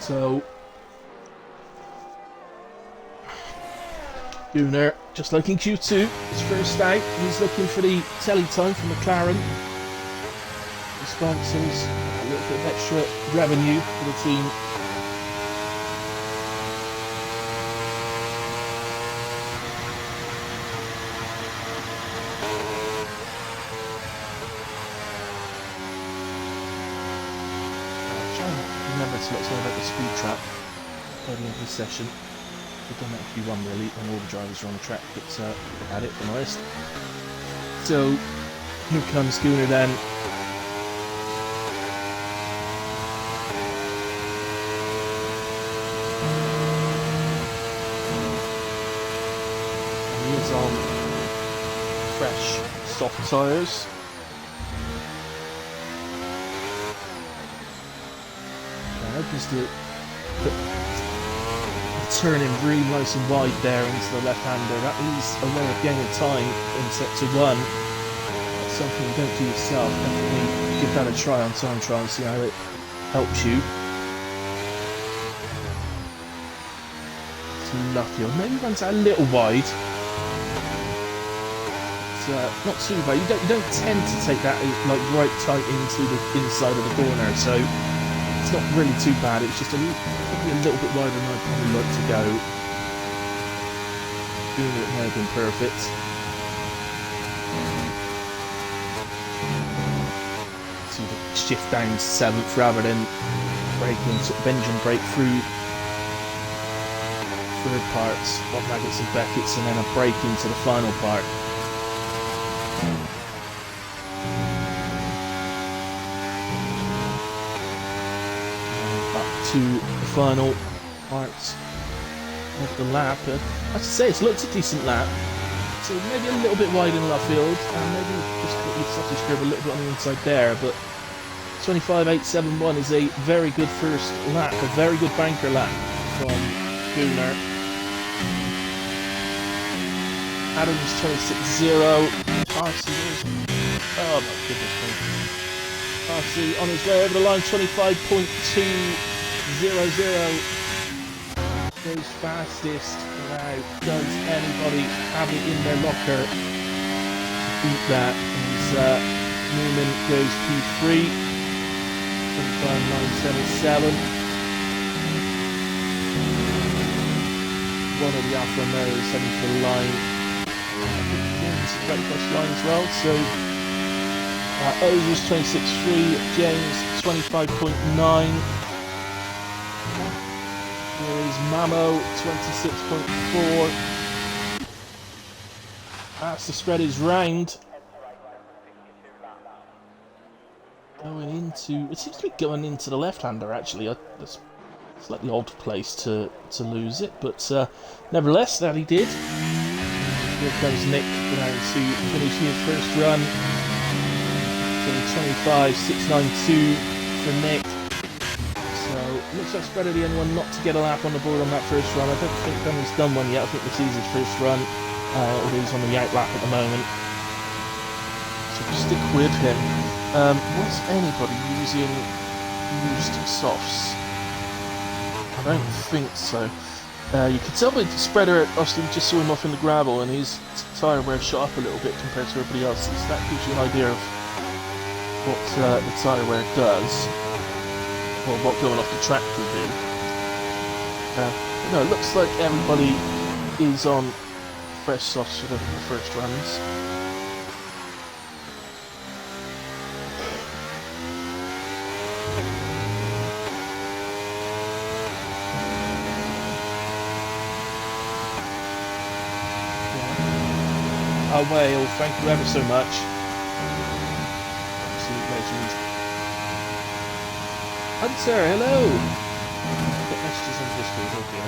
So, Gunnar, just like in Q2, his first out, he's looking for the telly time from McLaren. The sponsors, a little bit of extra revenue for the team. Remember to let's all about the speed trap by the end of the session. We've done that in Q1 really, when all the drivers are on the track, but we had it, if I'm honest. So, here comes Gunnar then. And he is on fresh, soft tyres. Opens the turning really nice and wide there into the left-hander. That is a way of gaining time in sector 1. That's something you don't do yourself. Definitely give that a try on time trial and see how it helps you. It's lucky, or maybe runs out a little wide. It's not too bad. You don't tend to take that like right tight into the inside of the corner, so it's not really too bad. It's just probably a little bit wider than I'd probably like to go. Doing it may have been perfect. So you shift down 7th rather than braking, sort of engine brake through third parts, Bob Baggett's and Beckett's, and then a brake into the final part. To the final parts of the lap. I have to say, it's looked a decent lap. So maybe a little bit wide in Luffield, and maybe just put the sausage curve a little bit on the inside there. But 25.871 is a very good first lap, a very good banker lap from Gunnar. Adams 26.0. RC, oh my goodness me. RC on his way over the line, 25.2. 0-0 goes fastest. Now, does anybody have it in their locker to beat that? As Newman goes P3, 25.977. One of the Alfa Romeos heading for the line. this is right across the line as well. So Ozer's 26.3, James 25.9. There is Mamo 26.4. That's the spread is round. Going into, it seems to be going into the left-hander actually. That's a slightly odd place to lose it, but nevertheless, that he did. Here comes Nick down to finish his first run. So 25.692 for Nick. So looks like Spreader the only one not to get a lap on the board on that first run. I don't think Danny's done one yet. I think this is his first run. Although he's on the out lap at the moment. So stick with him. Was anybody using used softs? I don't think so. You can tell by the Spreader, obviously we just saw him off in the gravel and his tyre wear shot up a little bit compared to everybody else's. That gives you an idea of what the tyre wear does, or what going off the track will do. No, it looks like everybody is on fresh softs for the first runs. WAOF, thank you ever so much. Absolute legend. Hunter, hello! I've got messages on Discord, okay.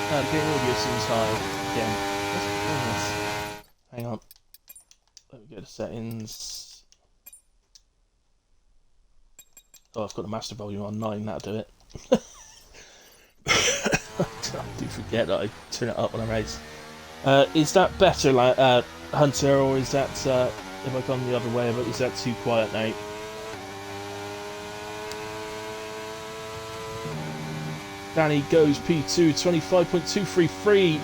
The game audio seems high again. Hang on. Let me go to settings. Oh, I've got the master volume on 9, that'll do it. I do forget that I turn it up when I race. Is that better, Hunter, or is that, if I've gone the other way, but is that too quiet now? Danny goes P2, 25.233.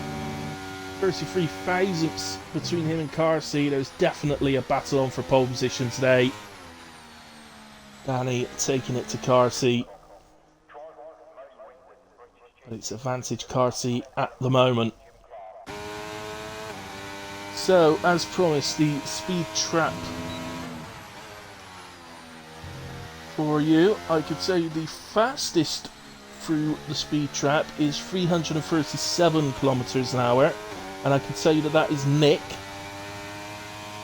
33 thousandths between him and Carsey. There's definitely a battle on for pole position today. Danny taking it to Carsey. But it's advantage Carsey at the moment. So, as promised, the speed trap for you. I could say the fastest through the speed trap is 337 kilometers an hour, and I can tell you that that is Nick,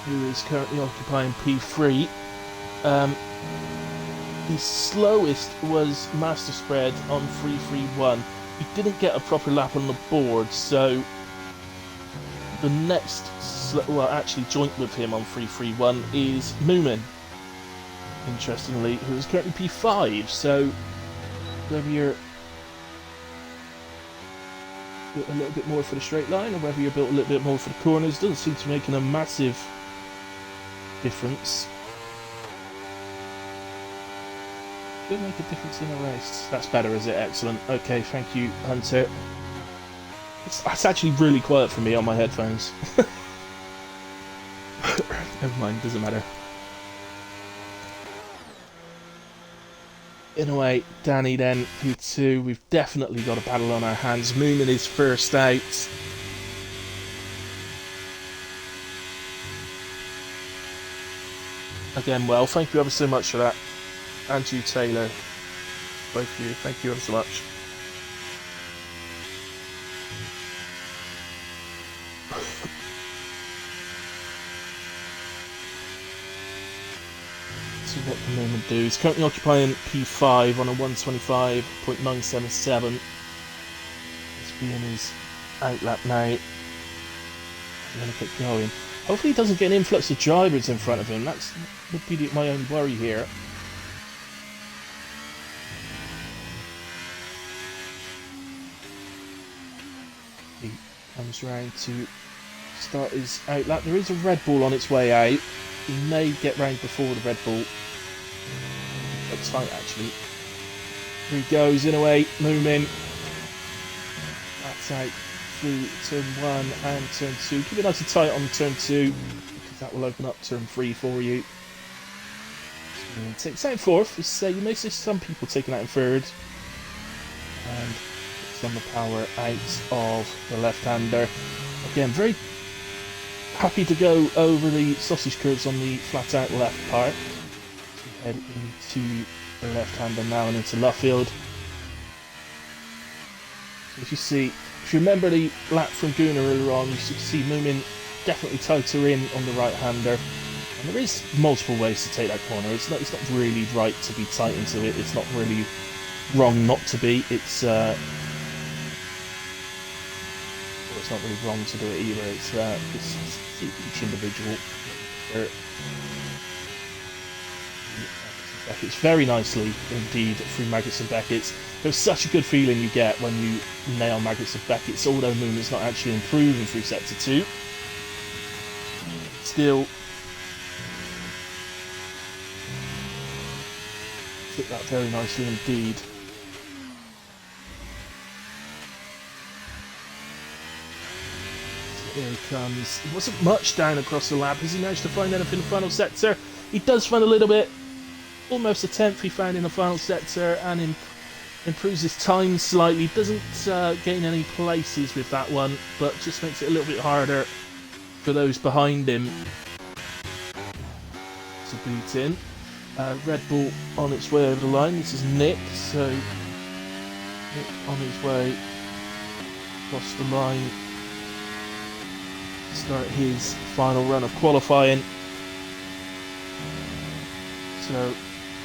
who is currently occupying P3. The slowest was Master Spread on 331. He didn't get a proper lap on the board, so the next, well, actually joint with him on 331 is Moomin, interestingly, who is currently P5. So whether you're built a little bit more for the straight line or whether you're built a little bit more for the corners doesn't seem to be making a massive difference. Could make a difference in a race. That's better, is it? Excellent. Okay, thank you, Hunter. It's actually really quiet for me on my headphones. Never mind, doesn't matter. In a way, Danny then, P2. We've definitely got a battle on our hands. Moomin is first out. Again, well, thank you ever so much for that. And you, Taylor. Both of you, thank you ever so much. See what the moment do. He's currently occupying P5 on a 125.977. He's being his outlap now. I'm going to keep going. Hopefully he doesn't get an influx of drivers in front of him. That would be my own worry here. He comes round to start his outlap. There is a Red Bull on its way out. He may get round before the Red Bull. Looks tight actually. Here he goes, in a way, Moomin. That's out through turn 1 and turn 2. Keep it nice and tight on turn 2, because that will open up turn 3 for you. Takes out in 4th. You may see some people taking out in 3rd. And on the power out of the left-hander. Again, very happy to go over the sausage curves on the flat-out left part. So head into the left-hander now and into left field. So if you remember the lap from Gunnar earlier on, you should see Moomin definitely tighter in on the right-hander. And there is multiple ways to take that corner. It's not really right to be tight into it. It's not really wrong not to be. It's not really wrong to do it either. It's each individual. Beckett's very nicely indeed through Maggots and Beckett's. There's such a good feeling you get when you nail Maggots and Beckett's, although Moomin's not actually improving through sector 2. Still took that very nicely indeed. Here he comes. It wasn't much down across the lap. Has he managed to find anything in the final sector? He does find a little bit. Almost a tenth he found in the final sector and improves his time slightly. Doesn't gain any places with that one, but just makes it a little bit harder for those behind him to beat in. Red Bull on its way over the line. This is Nick, so Nick on his way across the line to start his final run of qualifying. So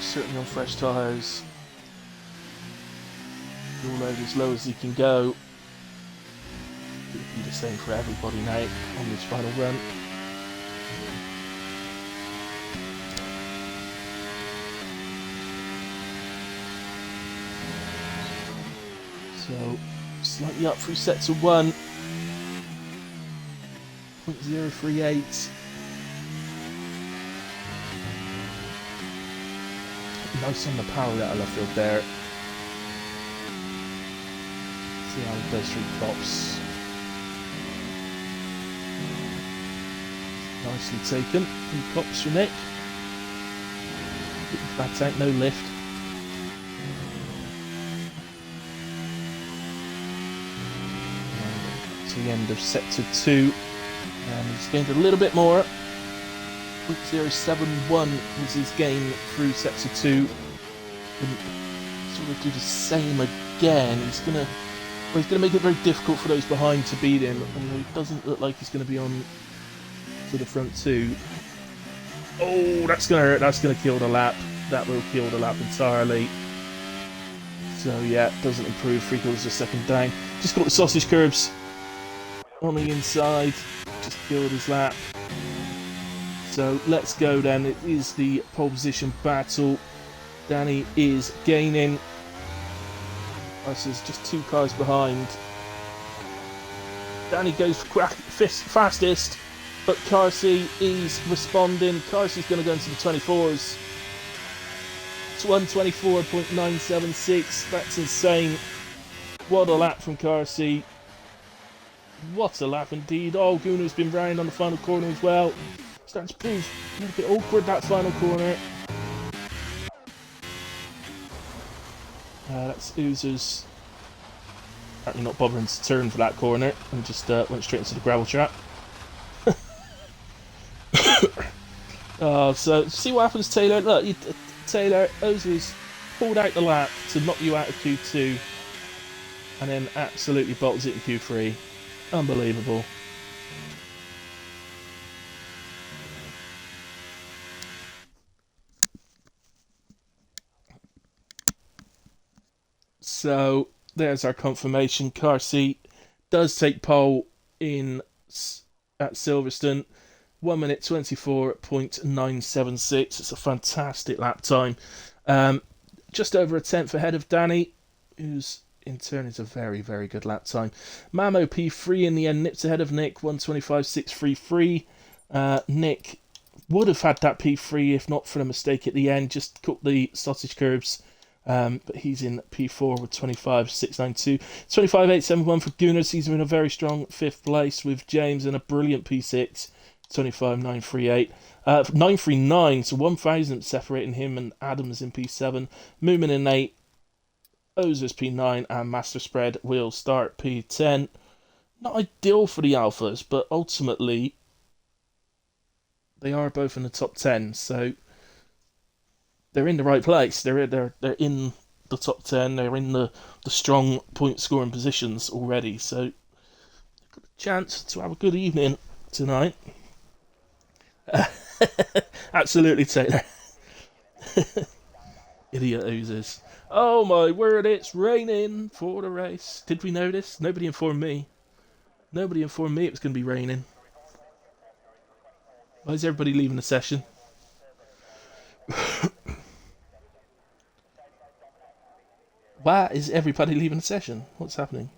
certainly on fresh tyres, he'll load as low as he can go. It'll be the same for everybody now on this final run. So slightly up through sector 1, 0.038. Nice on the power out of left field there. See how he does through Cops. Nicely taken from Cops for Nick. Flat out, no lift. And to the end of sector 2. And he's gained a little bit more. 0.071 was his gain through sector 2. And sort of do the same again. He's gonna make it very difficult for those behind to beat him, and it doesn't look like he's gonna be on to the front 2. Oh, that's gonna hurt. That's gonna kill the lap. That will kill the lap entirely. So yeah, doesn't improve. 3/4 a second down. Just got the sausage curbs on the inside. Just killed his lap. So let's go then. It is the pole position battle. Danny is gaining. This is just 2 cars behind. Danny goes fastest, but Carsey is responding. Carsey's going to go into the 24s. It's 124.976. That's insane. What a lap from Carsey. What a lap indeed. Oh, Gunnar's been round on the final corner as well. Starting to prove a little bit awkward, that final corner. That's Oozers apparently not bothering to turn for that corner and just went straight into the gravel trap. So see what happens, Taylor. Look, Taylor, Oozers pulled out the lap to knock you out of Q2 and then absolutely bolts it in Q3. Unbelievable. So there's our confirmation. Carsey does take pole at Silverstone. 1 minute 24.976. It's a fantastic lap time. Just over a tenth ahead of Danny, who's in turn is a very, very good lap time. Mamo P3 in the end nips ahead of Nick, 125.633. Nick would have had that P3 if not for the mistake at the end, just cut the sausage curbs. But he's in P4 with 25.692. 25.871 for Gunners. He's in a very strong 5th place with James in a brilliant P6. 25.938. 939, so 1,000 separating him and Adams in P7. Moomin in 8. Ozers P9 and Master Spread will start P10. Not ideal for the Alphas, but ultimately they are both in the top 10, so they're in the right place. They're in the top 10. They're in the strong point scoring positions already, so they've got a chance to have a good evening tonight. Absolutely, Taylor. Idiot Oozers. Oh my word, it's raining for the race. Did we notice? Nobody informed me. Nobody informed me it was going to be raining. Why is everybody leaving the session? Why is everybody leaving the session? What's happening?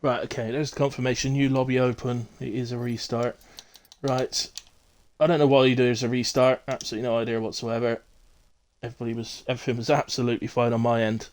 Right, okay, there's the confirmation. New lobby open. It is a restart. Right. I don't know why there's a restart. Absolutely no idea whatsoever. Everything was absolutely fine on my end.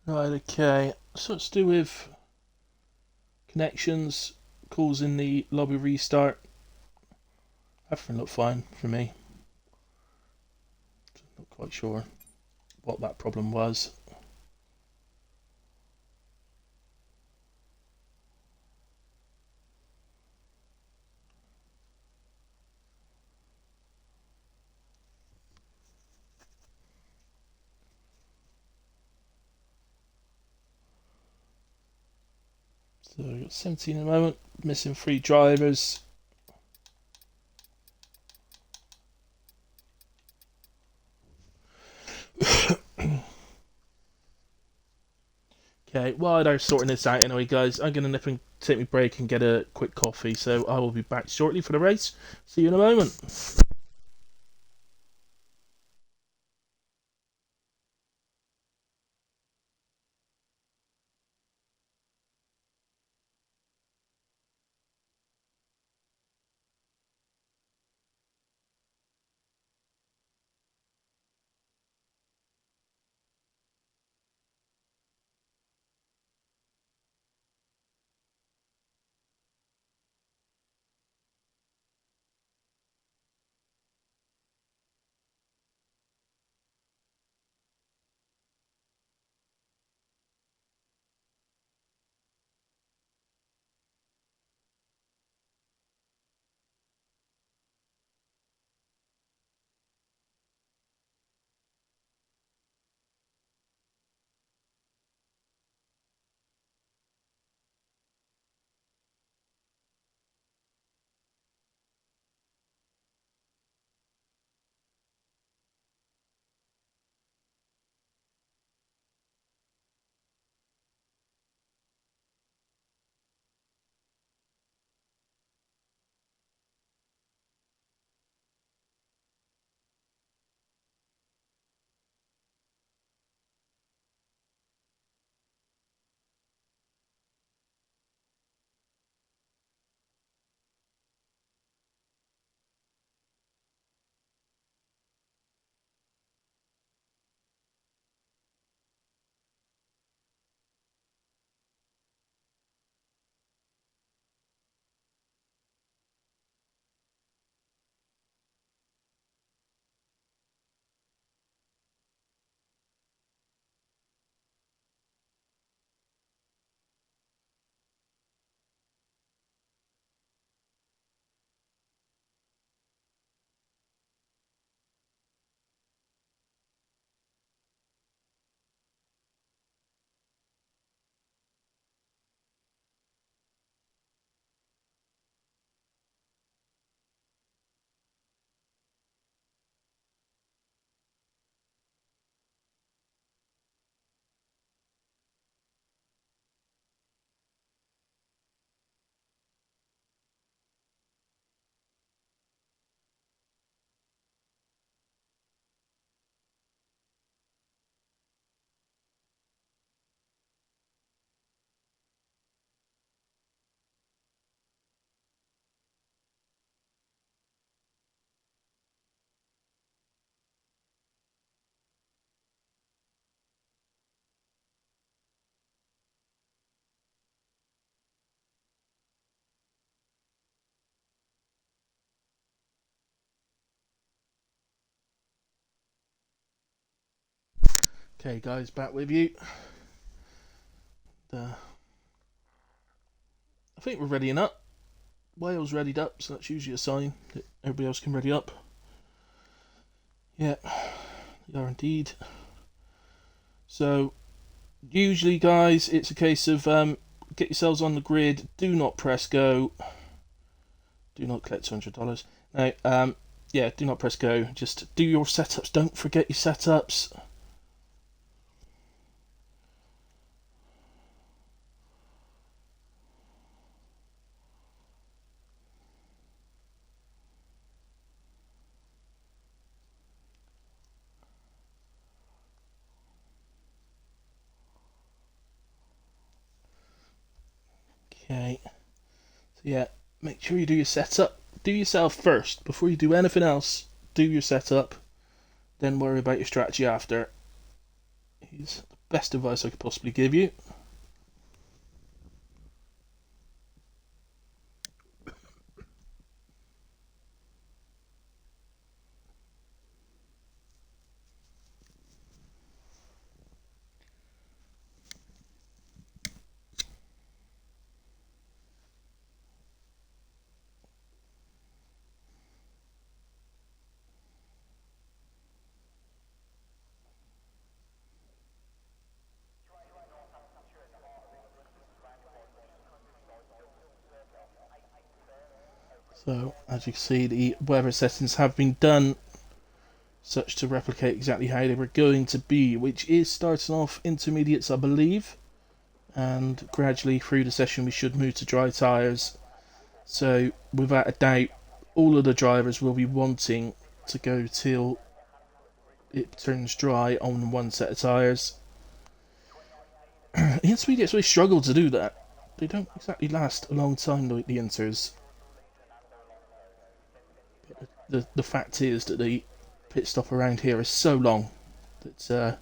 Right, okay. So let's do with connections, causing the lobby restart. Everything looked fine for me. Not quite sure what that problem was. So we've got 17 at the moment, missing 3 drivers. Okay, while they're sorting this out anyway, guys, I'm going to nip and take my break and get a quick coffee, so I will be back shortly for the race. See you in a moment. Okay, guys, back with you. I think we're readying up. Wales readied up, so that's usually a sign that everybody else can ready up. Yeah, they are indeed. So, usually, guys, it's a case of get yourselves on the grid. Do not press go. Do not collect $200. Now, yeah, do not press go. Just do your setups. Don't forget your setups. Okay. So yeah, make sure you do your setup. Do yourself first before you do anything else. Do your setup, then worry about your strategy after. Is the best advice I could possibly give you. So, as you can see, the weather settings have been done such to replicate exactly how they were going to be, which is starting off intermediates, I believe, and gradually through the session we should move to dry tyres. So, without a doubt, all of the drivers will be wanting to go till it turns dry on one set of tyres. The intermediates really struggle to do that. They don't exactly last a long time like the inters. But the fact is that the pit stop around here is so long that they'll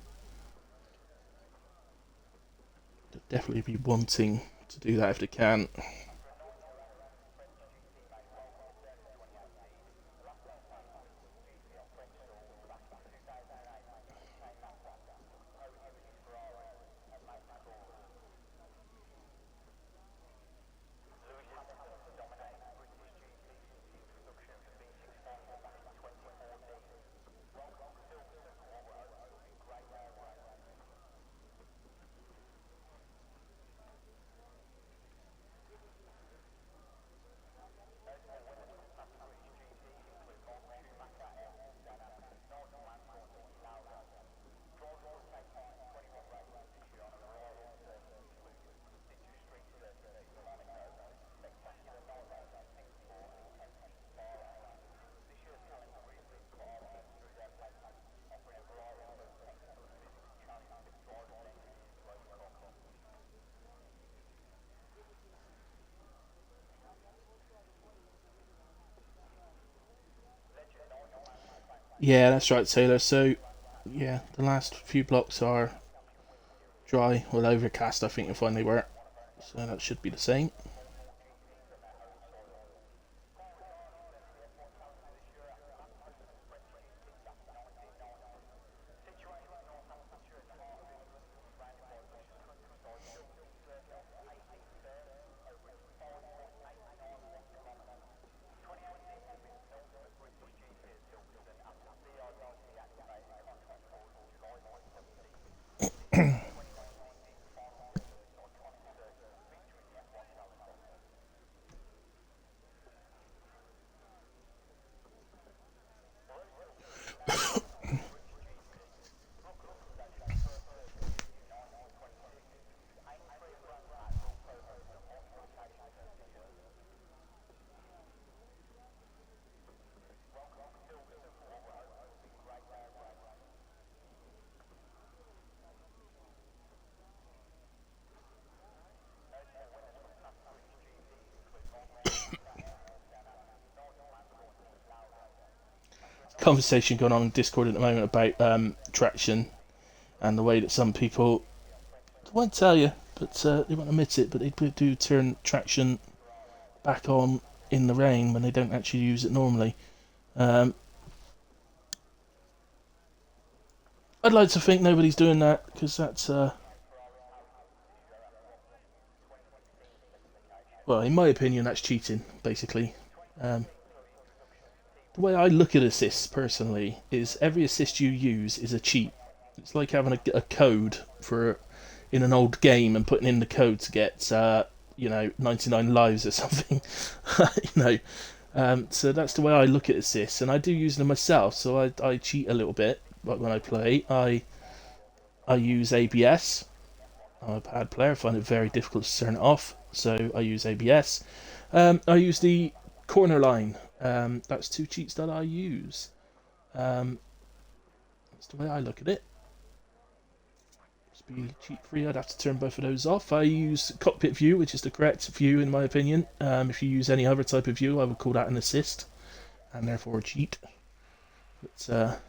definitely be wanting to do that if they can. Yeah, that's right, Taylor. So, yeah, the last few blocks are dry, well overcast I think you'll find they were. So that should be the same. Conversation going on in Discord at the moment about traction and the way that some people won't tell you, but they won't admit it, but they do turn traction back on in the rain when they don't actually use it normally. I'd like to think nobody's doing that, because that's, well, in my opinion, that's cheating, basically. The way I look at assists, personally, is every assist you use is a cheat. It's like having a code for in an old game and putting in the code to get, 99 lives or something. So that's the way I look at assists, and I do use them myself, so I cheat a little bit. But when I play, I use ABS. I'm a pad player, I find it very difficult to turn it off, so I use ABS. I use the corner line. That's 2 cheats that I use. That's the way I look at it. To be cheat free, I'd have to turn both of those off. I use cockpit view, which is the correct view in my opinion. If you use any other type of view, I would call that an assist, and therefore a cheat. But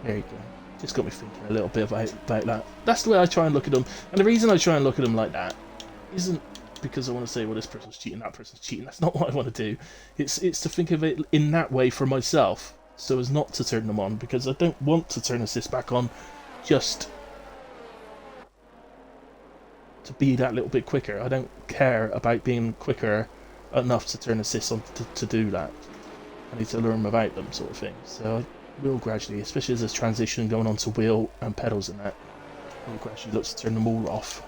there you go. Just got me thinking a little bit about that. That's the way I try and look at them. And the reason I try and look at them like that isn't because I want to say, well, this person's cheating, that person's cheating. That's not what I want to do. It's to think of it in that way for myself, so as not to turn them on, because I don't want to turn assists back on just to be that little bit quicker. I don't care about being quicker enough to turn assists on to do that. I need to learn about them, sort of thing. So I will gradually, especially as there's transition going on to wheel and pedals and that, I will gradually look to turn them all off.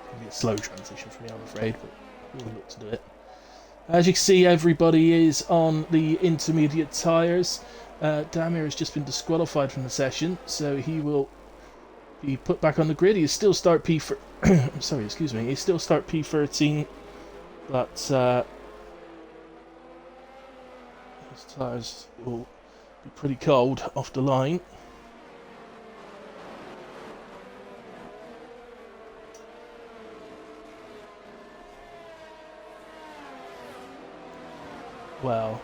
It'll be a slow transition for me, I'm afraid, but we'll look to do it. As you can see, everybody is on the intermediate tyres. Damir has just been disqualified from the session, so he will be put back on the grid. He'll still start He'll still start P13, but his tyres will be pretty cold off the line. Well,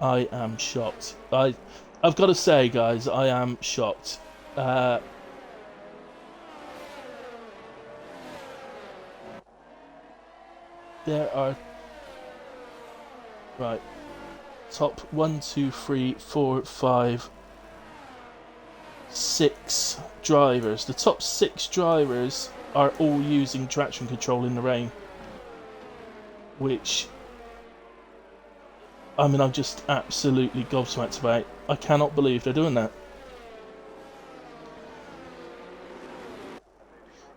I am shocked. I've got to say, guys, I am shocked. There are top 1, 2, 3, 4, 5, 6 drivers. The top 6 drivers are all using traction control in the rain, which, I mean, I'm just absolutely gobsmacked about. I cannot believe they're doing that.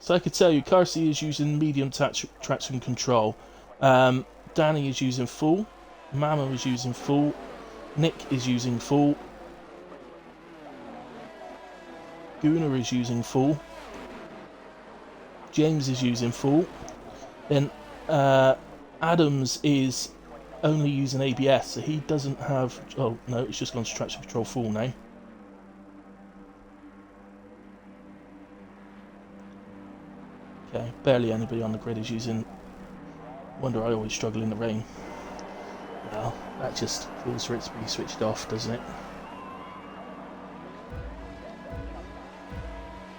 So I could tell you, Carsey is using medium traction control. Danny is using full. Mama is using full. Nick is using full. Gunnar is using full. James is using full. Then Adams is only using ABS, so he doesn't have... Oh, no, it's just gone to traction control full now. Okay, barely anybody on the grid is using... Wonder I always struggle in the rain. Well, that just calls for it to be switched off, doesn't it?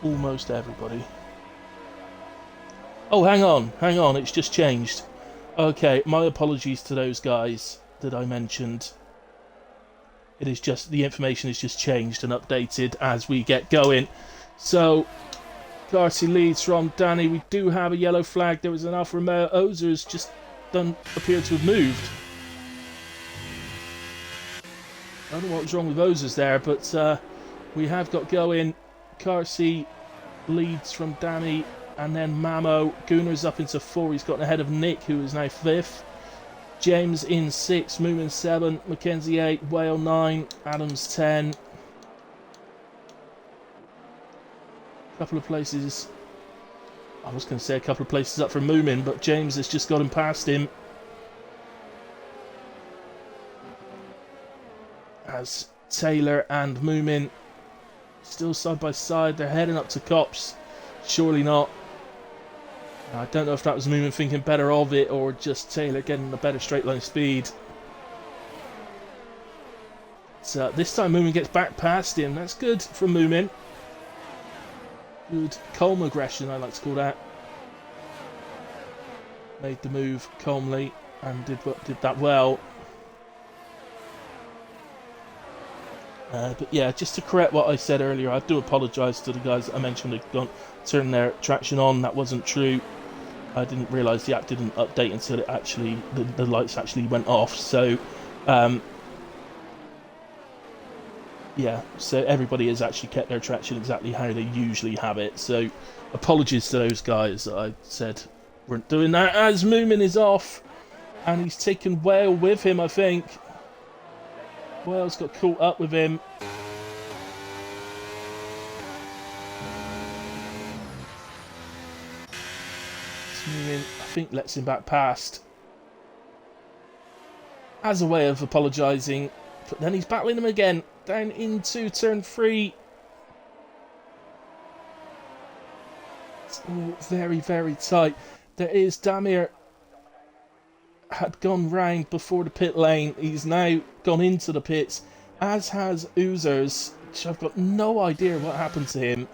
Almost everybody. Oh, hang on, it's just changed. Okay, my apologies to those guys that I mentioned. It is just, the information is just changed and updated as we get going. So, Darcy leads from Danny. We do have a yellow flag. There was an Alfa Romeo. Ozer's just appeared to have moved. I don't know what was wrong with Ozer's there, but we have got going. Carsey leads from Danny, and then Mamo. Gunnar's up into 4. He's gotten ahead of Nick, who is now 5th. James in 6th, Moomin 7th, Mackenzie 8th, Whale 9, Adams 10. Couple of places, I was going to say a couple of places up for Moomin, but James has just got him past him. As Taylor and Moomin still side by side, they're heading up to Cops. Surely not. I don't know if that was Moomin thinking better of it or just Taylor getting a better straight line speed. So this time Moomin gets back past him. That's good from Moomin. Good calm aggression, I like to call that. made the move calmly and did that well. But yeah, just to correct what I said earlier, I do apologise to the guys that I mentioned had turned their traction on. That wasn't true. I didn't realise the app didn't update until it actually the lights actually went off. So yeah, so everybody has actually kept their traction exactly how they usually have it. So apologies to those guys that I said weren't doing that. As Moomin is off, and he's taken Whale with him, I think. Whale's got caught up with him. Moomin, I think, lets him back past as a way of apologising, but then he's battling him again down into turn 3. It's all very, very tight. There is Damir had gone round before the pit lane. He's now gone into the pits, as has Oozers, which I've got no idea what happened to him.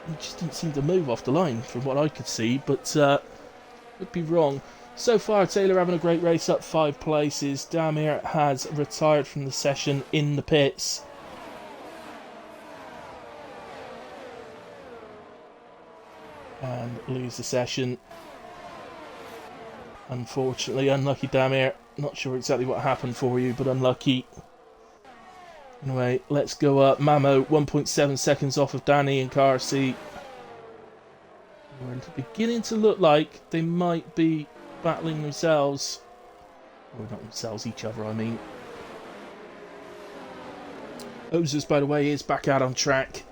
He just didn't seem to move off the line from what I could see, but could be wrong. So far, Taylor having a great race, up 5 places. Damir has retired from the session in the pits. And lose the session. Unfortunately, unlucky Damir. Not sure exactly what happened for you, but unlucky. Anyway, let's go up. Mamo, 1.7 seconds off of Danny and Carsey. We're beginning to look like they might be battling themselves. Or not themselves, each other, I mean. Ozers, by the way, is back out on track.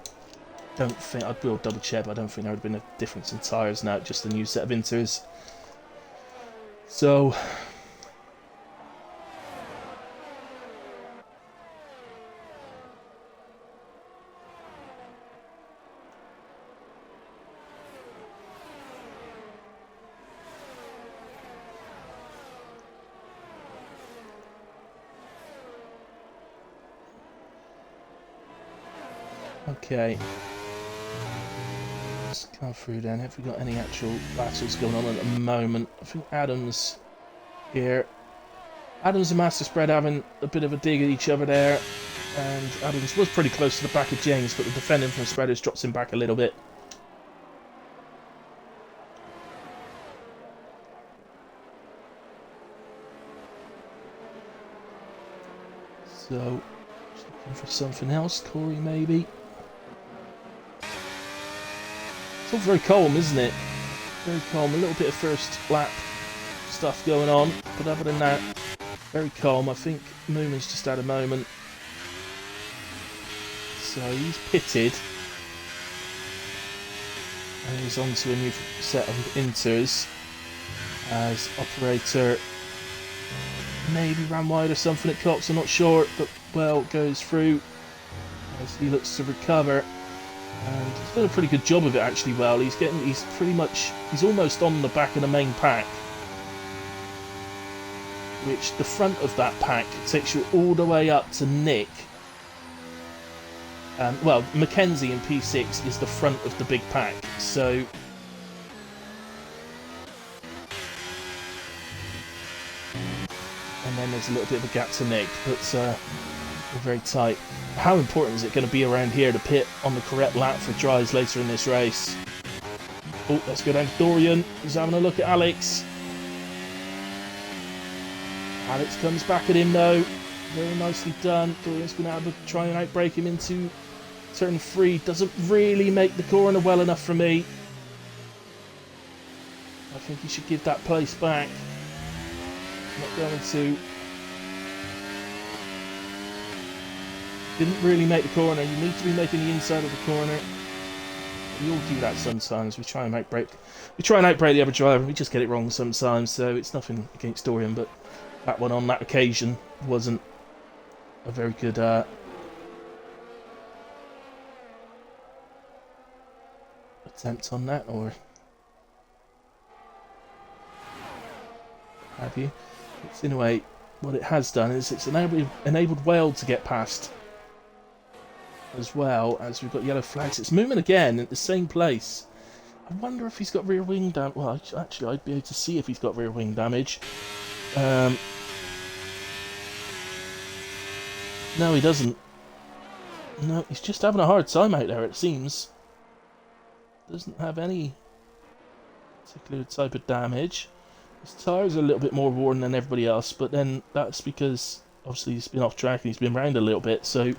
Don't think, I will double check, but I don't think there would have been a difference in tyres now, just a new set of inters. So, okay. Let's come through then. Have we got any actual battles going on at the moment? I think Adams here. Adams and Master Spread having a bit of a dig at each other there. And Adams was pretty close to the back of James, but the defending from Spreaders drops him back a little bit. So, just looking for something else. Corey, maybe. It's all very calm, isn't it? Very calm. A little bit of first lap stuff going on, but other than that, very calm. I think Moomin's just had a moment. So he's pitted. And he's on to a new set of inters. As operator maybe ran wide or something at Cox, I'm not sure, but well goes through as he looks to recover. And he's done a pretty good job of it actually. Well, he's almost on the back of the main pack, which the front of that pack takes you all the way up to Nick. Well, Mackenzie in P6 is the front of the big pack, so and then there's a little bit of a gap to Nick, but we're very tight. How important is it going to be around here to pit on the correct lap for dries later in this race? Oh, let's go down to Dorian, who's having a look at Alex. Alex comes back at him though. Very nicely done. Dorian's going to have to try and outbrake him into turn 3. Doesn't really make the corner well enough for me. I think he should give that place back. Not going to. Didn't really make the corner. You need to be making the inside of the corner. We all do that sometimes. We try and outbrake the other driver. We just get it wrong sometimes. So it's nothing against Dorian, but that one on that occasion wasn't a very good attempt on that, or have you? It's, in a way, what it has done is it's enabled Whale to get past. as well, as we've got yellow flags. It's moving again at the same place. I wonder if he's got rear wing damage. Well, actually, I'd be able to see if he's got rear wing damage. No, he doesn't. No, he's just having a hard time out there, it seems. Doesn't have any particular type of damage. His tyres are a little bit more worn than everybody else, but then that's because obviously he's been off track and he's been around a little bit, so they're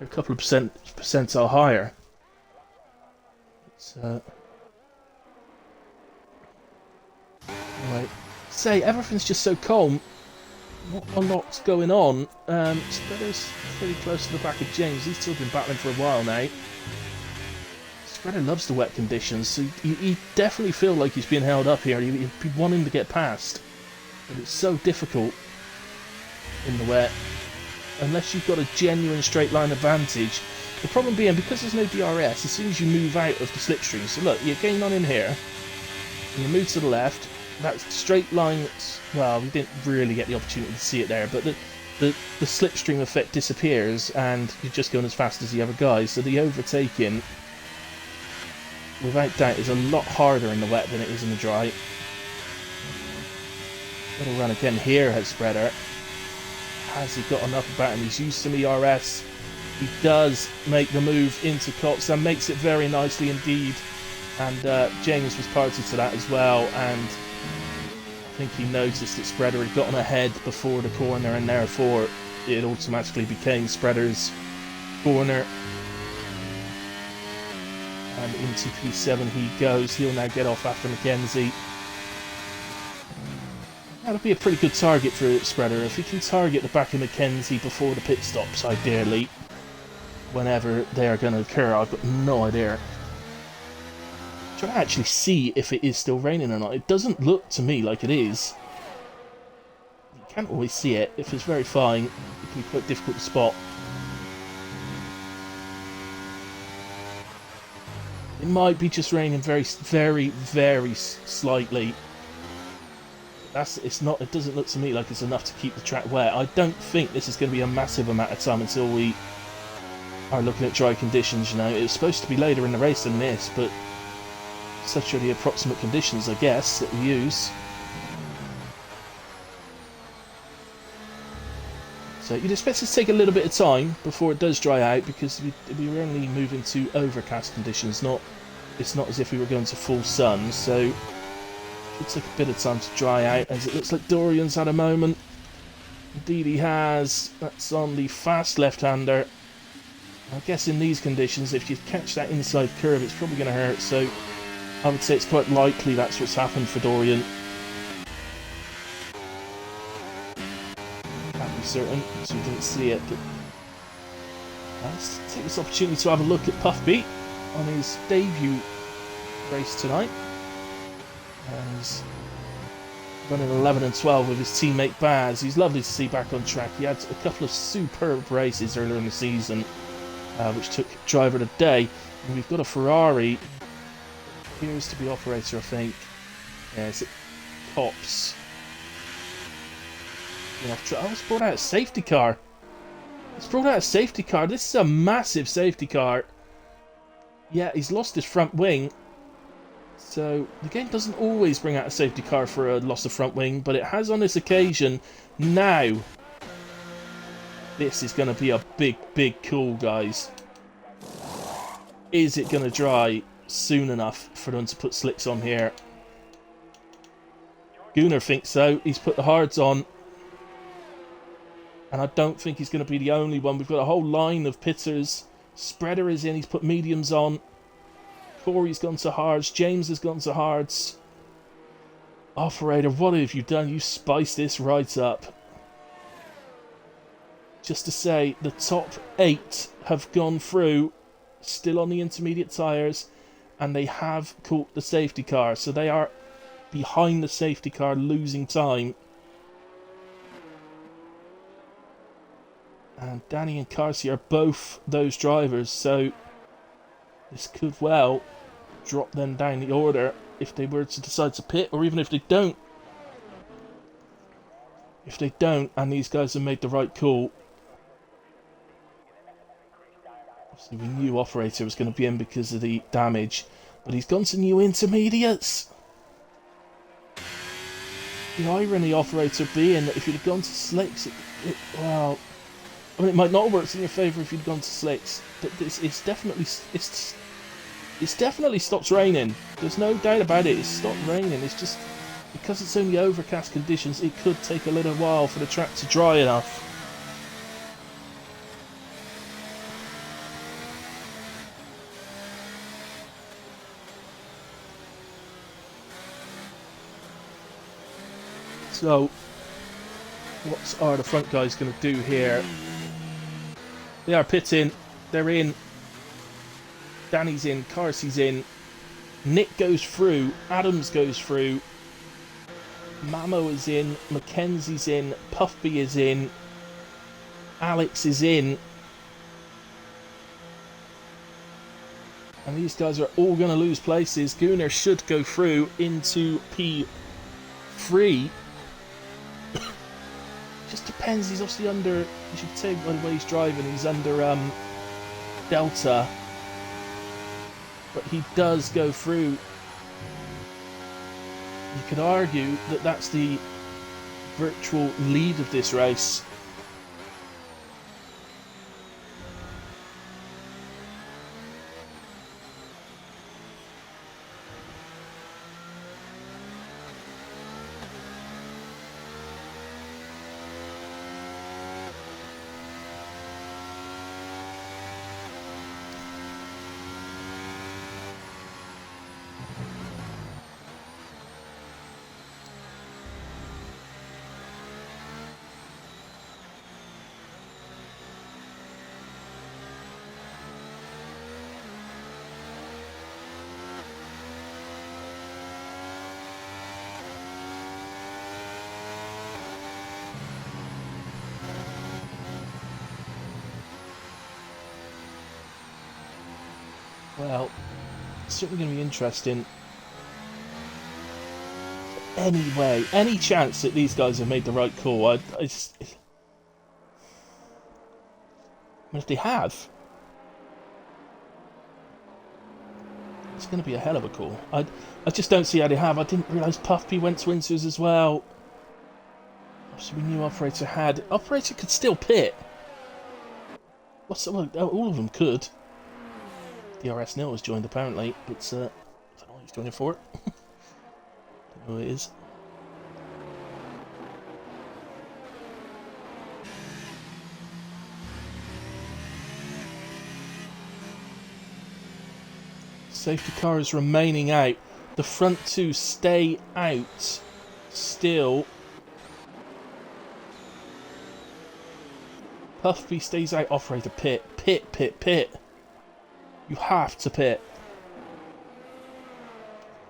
a couple of percentile higher. Right. Say, everything's just so calm. Not a lot's going on. Spreader's pretty close to the back of James. He's still been battling for a while now. Spreader loves the wet conditions, so he definitely feel like he's being held up here. He'd be wanting to get past, but it's so difficult in the wet unless you've got a genuine straight line advantage. The problem being, because there's no DRS, as soon as you move out of the slipstream, so look, you're getting on in here, and you move to the left, that straight line, well, we didn't really get the opportunity to see it there, but the slipstream effect disappears, and you're just going as fast as the other guys, so the overtaking, without doubt, is a lot harder in the wet than it is in the dry. Little run again here, has Spreader. Has he got enough about him? He's used some ERS. He does make the move into Cox and makes it very nicely indeed. And James was party to that as well. And I think he noticed that Spreader had gotten ahead before the corner, and therefore it automatically became Spreader's corner. And into P7 he goes. He'll now get off after Mackenzie. That'll be a pretty good target for Spreader. If he can target the back of Mackenzie before the pit stops, ideally, whenever they are going to occur, I've got no idea. I'm trying to actually see if it is still raining or not. It doesn't look to me like it is. You can't always see it. If it's very fine, it can be quite difficult to spot. It might be just raining very, very, very slightly. It's not. It doesn't look to me like it's enough to keep the track wet. I don't think this is going to be a massive amount of time until we are looking at dry conditions. You know, it was supposed to be later in the race than this, but such are the approximate conditions, I guess, that we use. So you'd expect it to take a little bit of time before it does dry out, because we were only moving to overcast conditions. It's not as if we were going to full sun, so it took a bit of time to dry out, as it looks like Dorian's had a moment. Indeed he has. That's on the fast left-hander. I guess in these conditions, if you catch that inside curve, it's probably going to hurt, so I would say it's quite likely that's what's happened for Dorian. Can't be certain, so we didn't see it, but let's take this opportunity to have a look at Puffbeat on his debut race tonight. He's running 11 and 12 with his teammate Baz. He's lovely to see back on track. He had a couple of superb races earlier in the season, which took driver of the day. And we've got a Ferrari. Appears to be operator, I think. Yeah, is it Cops? Oh, it's brought out a safety car. It's brought out a safety car. This is a massive safety car. Yeah, he's lost his front wing. So, the game doesn't always bring out a safety car for a loss of front wing, but it has on this occasion. Now, this is going to be a big, big call, guys. Is it going to dry soon enough for them to put slicks on here? Gunnar thinks so. He's put the hards on. And I don't think he's going to be the only one. We've got a whole line of pitters. Spreader is in. He's put mediums on. Corey's gone to hards. James has gone to hards. Operator, what have you done? You spiced this right up. Just to say, the top 8 have gone through, still on the intermediate tyres, and they have caught the safety car. So they are behind the safety car, losing time. And Danny and Carsey are both those drivers, so this could well drop them down the order if they were to decide to pit, or even if they don't. If they don't, and these guys have made the right call. So we knew Operator was going to be in because of the damage, but he's gone to new intermediates. The irony, Operator, being that if you'd have gone to slicks, well, I mean, it might not have worked in your favour if you'd gone to slicks, but it's definitely stopped raining. There's no doubt about it. It's stopped raining. It's just because it's only overcast conditions, it could take a little while for the track to dry enough. So, what are the front guys going to do here? They are pitting. They're in. Danny's in. Carsey's in. Nick goes through. Adams goes through. Mamo is in. Mackenzie's in. Puffby is in. Alex is in. And these guys are all going to lose places. Gunnar should go through into P3. Just depends, he's obviously under, you should say by the way he's driving, he's under Delta. But he does go through. You could argue that that's the virtual lead of this race. Well, it's certainly going to be interesting. Anyway, any chance that these guys have made the right call? I mean, if they have, it's going to be a hell of a call. I just don't see how they have. I didn't realise Puffy went to Winters as well. So we knew Operator had. Operator could still pit. All of them could. DRS Nil has joined apparently, but I don't know what he's joining for. Don't know who it is. Safety car is remaining out. The front two stay out still. Puffy stays out. Operator pit. Pit. You have to pit.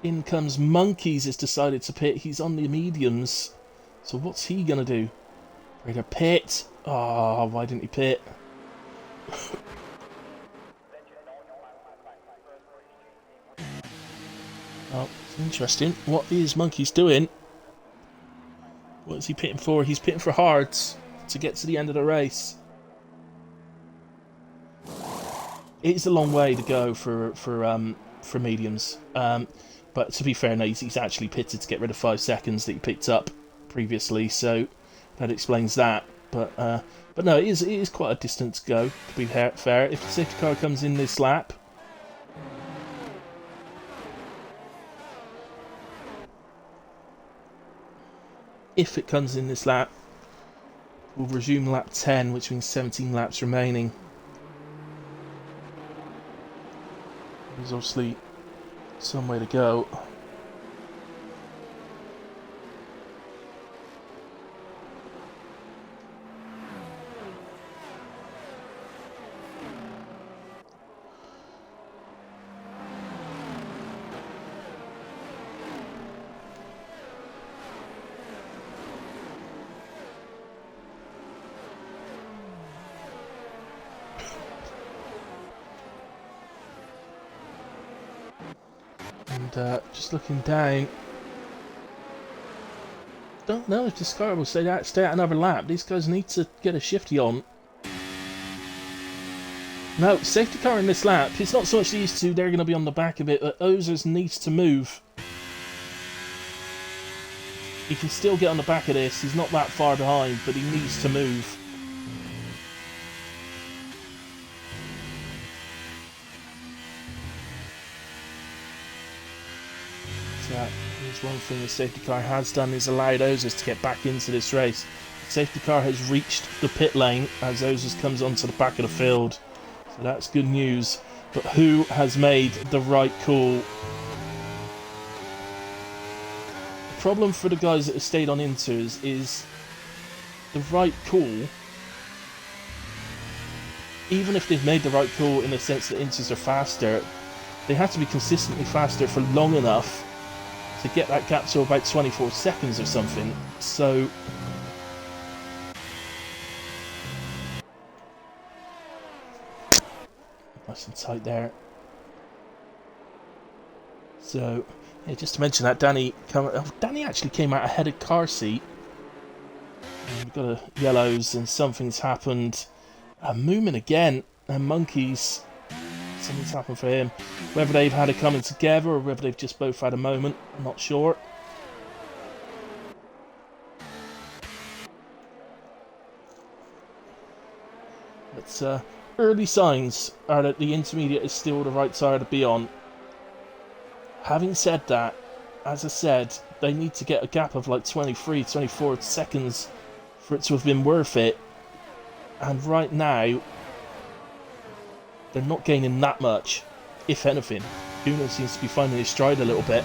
In comes Monkeys has decided to pit. He's on the mediums. So what's he going to do? Operator pit. Oh, why didn't he pit? Oh, it's interesting. What is Monkeys doing? What is he pitting for? He's pitting for hards to get to the end of the race. It's a long way to go for mediums, but to be fair, no, he's actually pitted to get rid of 5 seconds that he picked up previously, so that explains that. But no, it is quite a distance to go. To be fair, if the safety car comes in this lap, we'll resume lap 10, which means 17 laps remaining. There's obviously some way to go. And just looking down, don't know if Discover will stay out another lap. These guys need to get a shifty on. No, safety car in this lap. It's not so much these two, they're going to be on the back of it, but Ozers needs to move. He can still get on the back of this. He's not that far behind, but he needs to move. So here's one thing the safety car has done, is allowed Ozers to get back into this race. The safety car has reached the pit lane as Ozers comes onto the back of the field. So that's good news. But who has made the right call? The problem for the guys that have stayed on Inters is the right call. Even if they've made the right call in the sense that Inters are faster, they have to be consistently faster for long enough to get that gap to about 24 seconds or something. So nice and tight there. So, yeah, just to mention that, Danny actually came out ahead of car seat. And we've got a yellows and something's happened. Moomin again, and Monkeys. Something's happened for him. Whether they've had it coming together or whether they've just both had a moment, I'm not sure. But early signs are that the intermediate is still the right side to be on. Having said that, as I said, they need to get a gap of like 23, 24 seconds for it to have been worth it. And right now, they're not gaining that much, if anything. Gunnar seems to be finding his stride a little bit.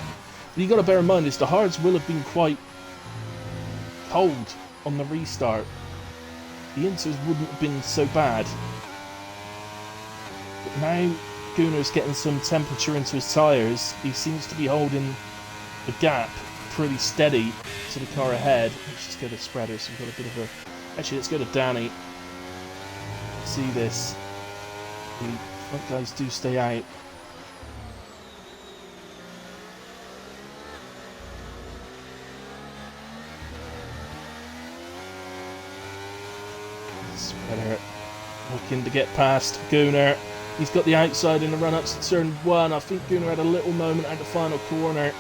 But you've got to bear in mind is the hards will have been quite cold on the restart. The inters wouldn't have been so bad. But now Gunnar's getting some temperature into his tyres. He seems to be holding the gap pretty steady to the car ahead. Let's just go to spreader, so we've got a bit of a... Actually, let's go to Danny. See this. The front guys do stay out. Spreader looking to get past Gunnar. He's got the outside in the run-ups to turn 1. I think Gunnar had a little moment at the final corner.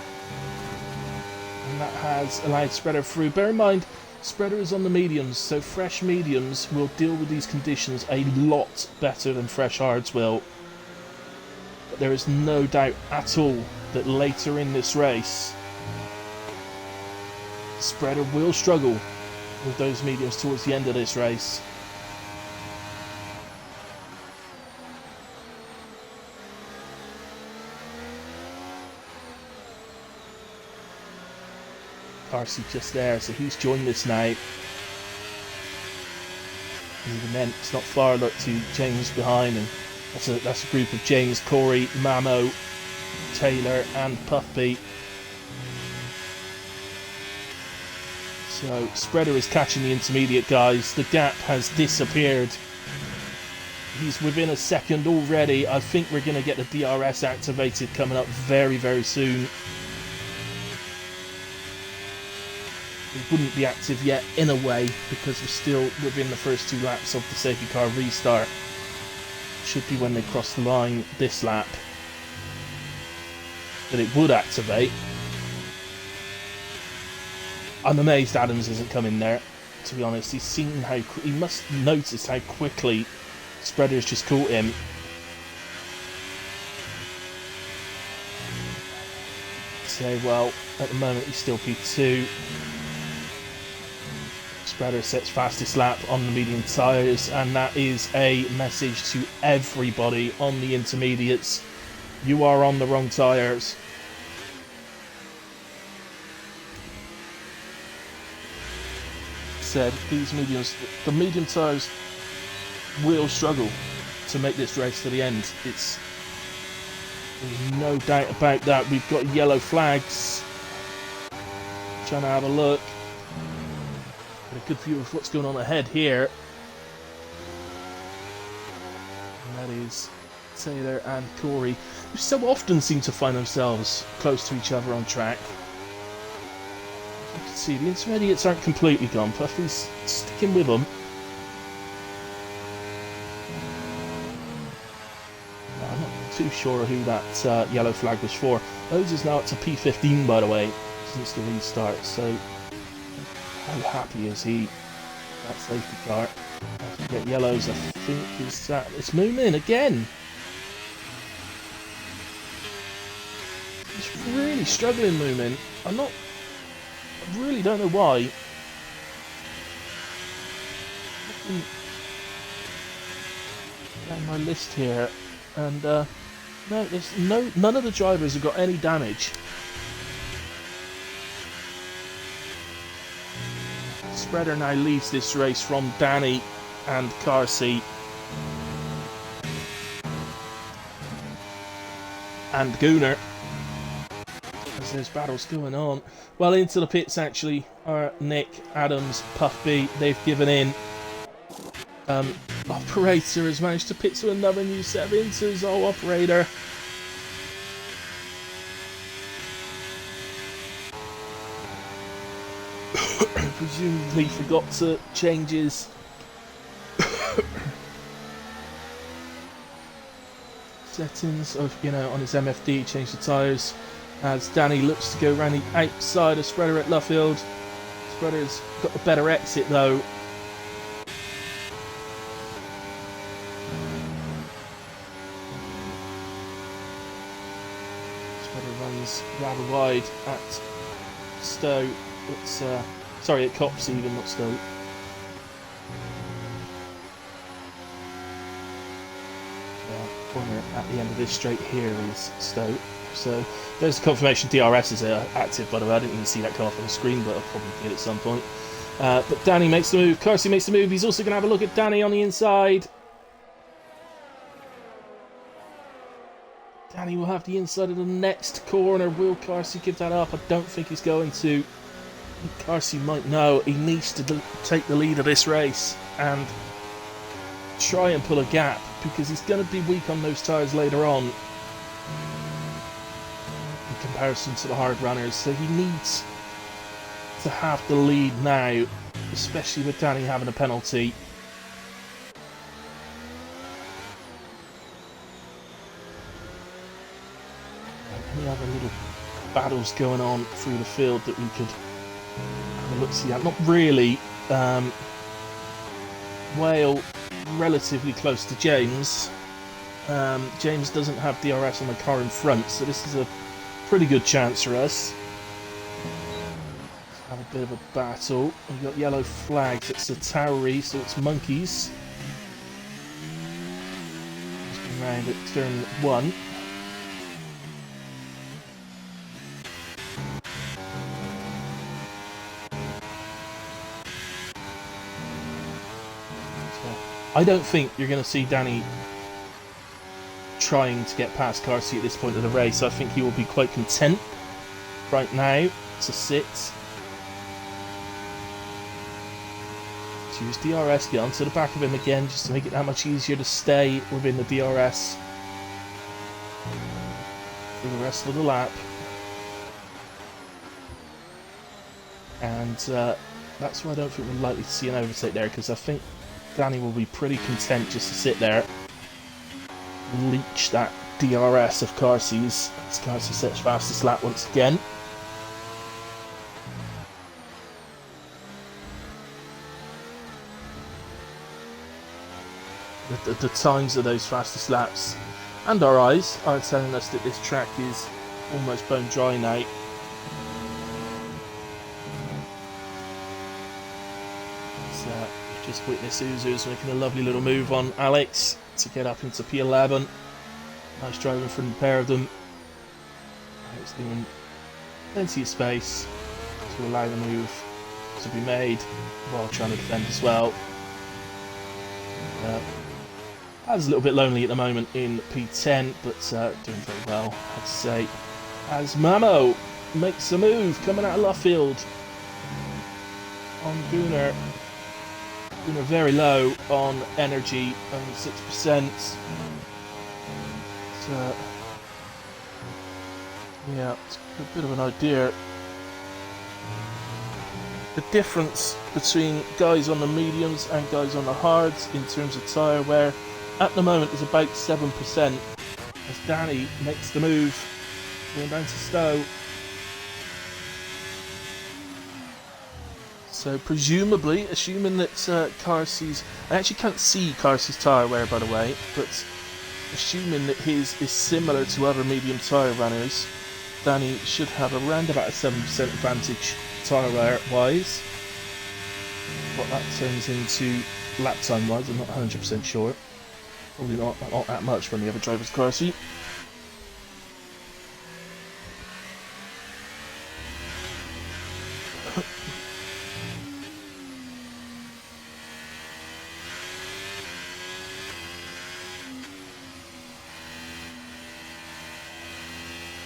And that has allowed Spreader through. Bear in mind, Spreader is on the mediums, so fresh mediums will deal with these conditions a lot better than fresh hards will. But there is no doubt at all that later in this race, Spreader will struggle with those mediums towards the end of this race. Darcy just there, so he's joined us now. And even then, it's not far look to James behind, and that's a group of James, Corey, Mamo, Taylor, and Puffy. So Spreader is catching the intermediate guys. The gap has disappeared. He's within a second already. I think we're going to get the DRS activated coming up very, very soon. It wouldn't be active yet in a way because we're still within the first 2 laps of the safety car restart. Should be when they cross the line this lap that it would activate. I'm amazed Adams isn't coming there, to be honest. He's seen how he must notice how quickly Spreader's just caught him. So well, at the moment he's still P2. Spreader sets fastest lap on the medium tyres, and that is a message to everybody on the intermediates. You are on the wrong tyres. Said these mediums, the medium tyres will struggle to make this race to the end. There's no doubt about that. We've got yellow flags. Trying to have a look. A good view of what's going on ahead here. And that is Taylor and Corey, who so often seem to find themselves close to each other on track. You can see the intermediates aren't completely gone. Puffy's sticking with them. too sure who that yellow flag was for. Those is now up to P15, by the way, since the restart. So how happy is he? That safety car. I get yellows. I think is that it's Moomin again. He's really struggling, Moomin. I really don't know why. Down my list here, and no, there's none of the drivers have got any damage. Spreader now leads this race from Danny and car seat and Gooner. As there's battles going on. Well, into the pits actually are Nick, Adams, Puff B. They've given in. Operator has managed to pit to another new set of inters. Oh, Operator. Presumably forgot to change his settings of, on his MFD, change the tyres. As Danny looks to go around the outside of Spreader at Luffield. Spreader's got a better exit though. Spreader runs rather wide at Stowe. It's sorry, at Cops even, not Stowe. Corner at the end of this straight here is Stowe. So there's the confirmation DRS is active, by the way. I didn't even see that come up on the screen, but I'll probably get it at some point. But Danny makes the move, Kersey makes the move. He's also going to have a look at Danny on the inside. Danny will have the inside of the next corner. Will Kersey give that up? I don't think he's going to. Kersey might know he needs to take the lead of this race and try and pull a gap, because he's going to be weak on those tyres later on in comparison to the hard runners. So he needs to have the lead now, especially with Danny having a penalty. Any other little battles going on through the field that we could have a look see at? Not really. Whale relatively close to James. James doesn't have DRS on the car in front, so this is a pretty good chance for us. Let's have a bit of a battle. We've got yellow flags. It's a Tauri, so it's monkeys. Just going round at turn 1. I don't think you're going to see Danny trying to get past Kersey at this point of the race. I think he will be quite content right now to sit. To use DRS, get onto the back of him again, just to make it that much easier to stay within the DRS for the rest of the lap. And that's why I don't think we're likely to see an overtake there, because I think Danny will be pretty content just to sit there, leech that DRS of Kersey's. As Kersey sets fastest lap once again. The times of those fastest laps and our eyes are telling us that this track is almost bone dry now. Just witness Uzu's making a lovely little move on Alex to get up into P11. Nice driving from the pair of them. Alex leaving plenty of space to allow the move to be made while trying to defend as well. As a little bit lonely at the moment in P10, but doing very well, I have to say. As Mamo makes a move coming out of Luffield on Gooner. Gooner very low on energy, only 6%. So, yeah, it's a bit of an idea. The difference between guys on the mediums and guys on the hards in terms of tyre wear at the moment is about 7%. as Danny makes the move, going down to Stowe. So presumably, assuming that Carsey's... I actually can't see Carsey's tyre wear, by the way, but assuming that his is similar to other medium tyre runners, Danny should have around about a 7% advantage tyre wear wise. What that turns into lap time wise, I'm not 100% sure. Probably not that much from the other driver's car seat.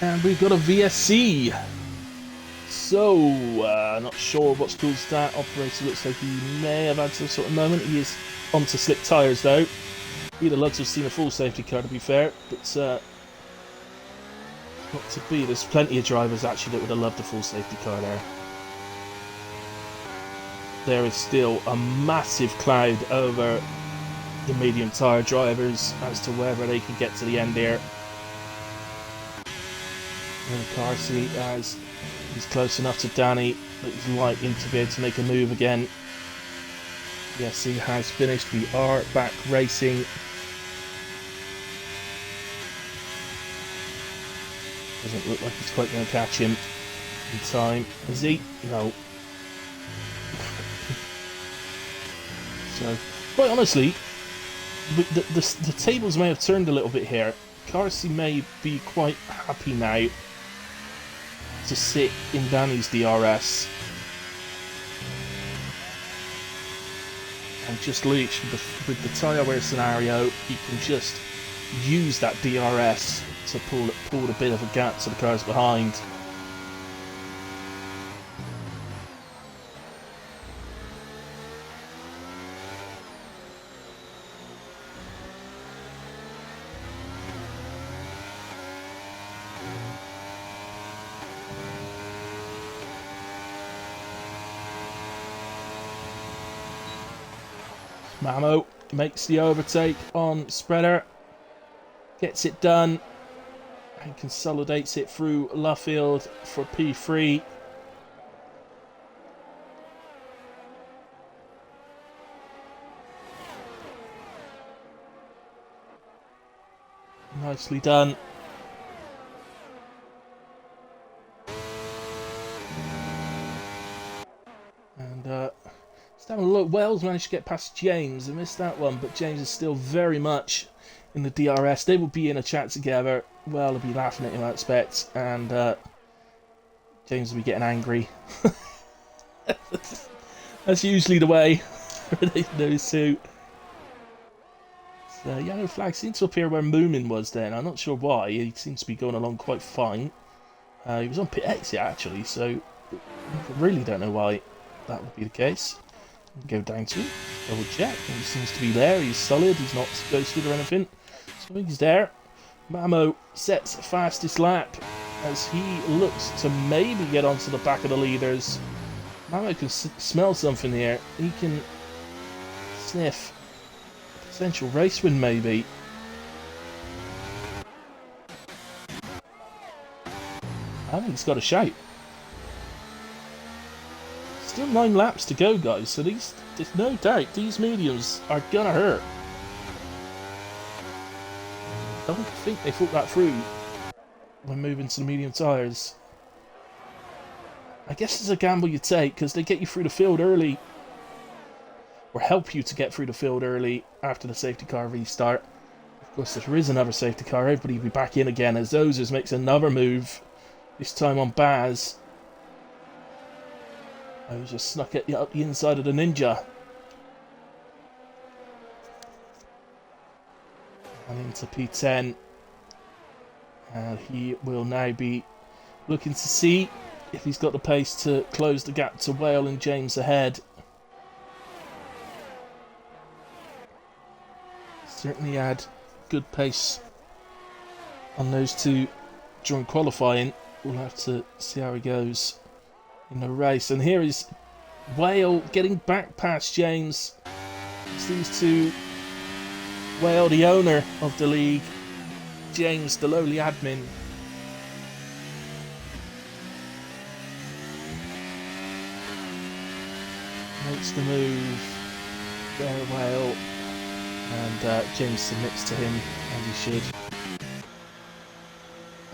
And we've got a VSC. So, not sure what's caused that. Operator looks like he may have had some sort of moment. He is onto slick tyres though. He'd have loved to have seen a full safety car, to be fair, but not to be. There's plenty of drivers actually that would have loved a full safety car there. There is still a massive cloud over the medium tyre drivers as to whether they can get to the end there. And Carsey, as he's close enough to Danny that he's likely to be able to make a move again. Yes, he has finished. We are back racing. Doesn't look like he's quite going to catch him in time. Is he? No. So, quite honestly, the tables may have turned a little bit here. Carsey may be quite happy now to sit in Danny's DRS and just literally with the tyre wear scenario, you can just use that DRS to pull a bit of a gap to the cars behind. Mamo makes the overtake on Spreader, gets it done, and consolidates it through Luffield for P3. Nicely done. And let's have a look. Wells managed to get past James. I missed that one, but James is still very much in the DRS. They will be in a chat together. Well, they'll be laughing at him, I expect, and James will be getting angry. That's usually the way with those two. So, yellow flag seems to appear where Moomin was then. I'm not sure why. He seems to be going along quite fine. He was on pit exit actually, so I really don't know why that would be the case. Go down to him, double check. He seems to be there. He's solid. He's not ghosted or anything. So he's there. Mamo sets fastest lap as he looks to maybe get onto the back of the leaders. Mamo can smell something here. He can sniff a potential race win, maybe. I think he's got a shout. Still 9 laps to go, guys, so there's no doubt these mediums are gonna hurt. I don't think they thought that through when moving to the medium tyres. I guess it's a gamble you take because they get you through the field early, or help you to get through the field early after the safety car restart. Of course, there is another safety car. Everybody will be back in again as Ozers makes another move, this time on Baz. I just snuck it up the inside of the Ninja. And into P10. And he will now be looking to see if he's got the pace to close the gap to Whale and James ahead. Certainly had good pace on those two during qualifying. We'll have to see how he goes in the race. And here is Whale getting back past James. Seems to Whale, the owner of the league, James, the lowly admin. Makes the move very well, and James submits to him, as he should.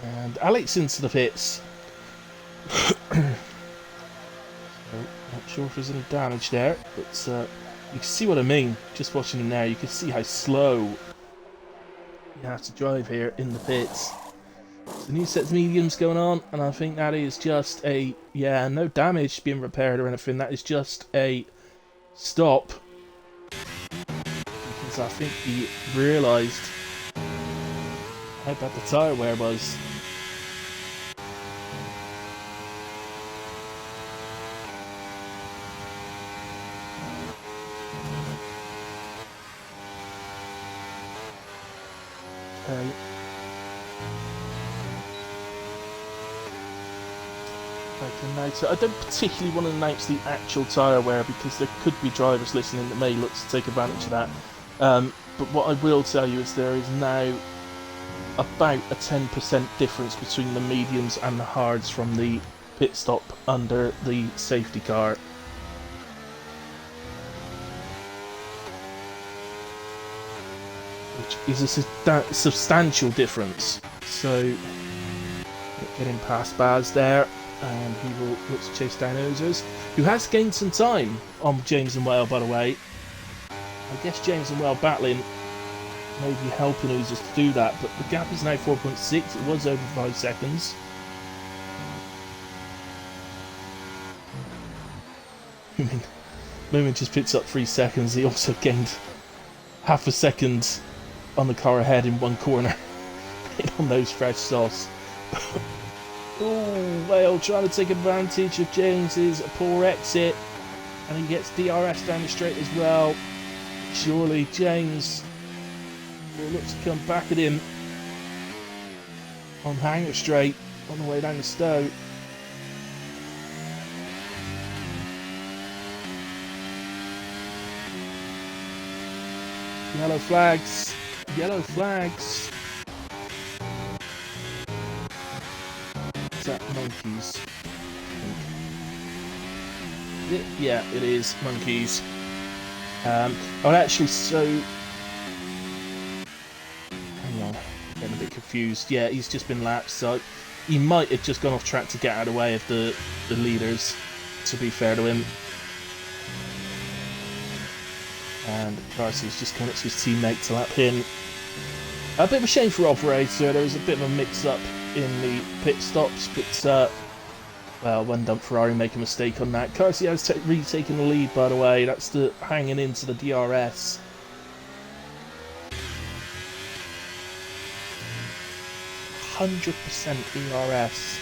And Alex into the pits. So, not sure if there's any damage there, but you can see what I mean. Just watching him there, you can see how slow you have to drive here in the pits. The new set of mediums going on, and I think that is just a, yeah, no damage being repaired or anything. That is just a stop, because I think he realised how bad the tyre wear was. So I don't particularly want to announce the actual tyre wear because there could be drivers listening that may look to take advantage of that. But what I will tell you is there is now about a 10% difference between the mediums and the hards from the pit stop under the safety car. Which is a substantial difference. So, getting past Baz there. And he will look to chase down Oozers, who has gained some time on James and Whale, by the way. I guess James and Whale battling may be helping Oozers to do that, but the gap is now 4.6. It was over 5 seconds. Moomin just picks up 3 seconds. He also gained half a second on the car ahead in one corner on those fresh sauce. Ooh, Whale trying to take advantage of James's poor exit, and he gets DRS down the straight as well. Surely James will look to come back at him on Hanger Straight on the way down the Stowe. Yellow flags, yellow flags. Is that monkeys? Yeah, it is monkeys. Oh, actually, so hang on, I'm getting a bit confused. Yeah, he's just been lapped, so he might have just gone off track to get out of the way of the leaders. To be fair to him, and Darcy's just coming up to his teammate to lap him. A bit of a shame for operator. There was a bit of a mix-up in the pit stops, but well, when done, Ferrari make a mistake on that. Darcy has retaken the lead, by the way. That's the hanging into the DRS. %100% DRS.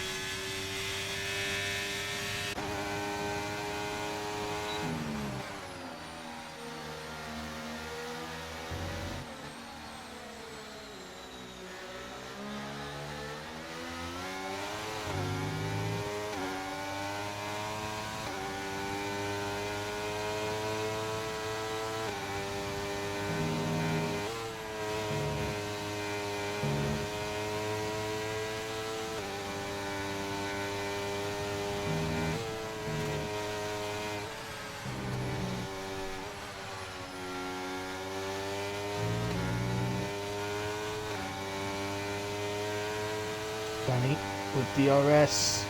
Danny with DRS.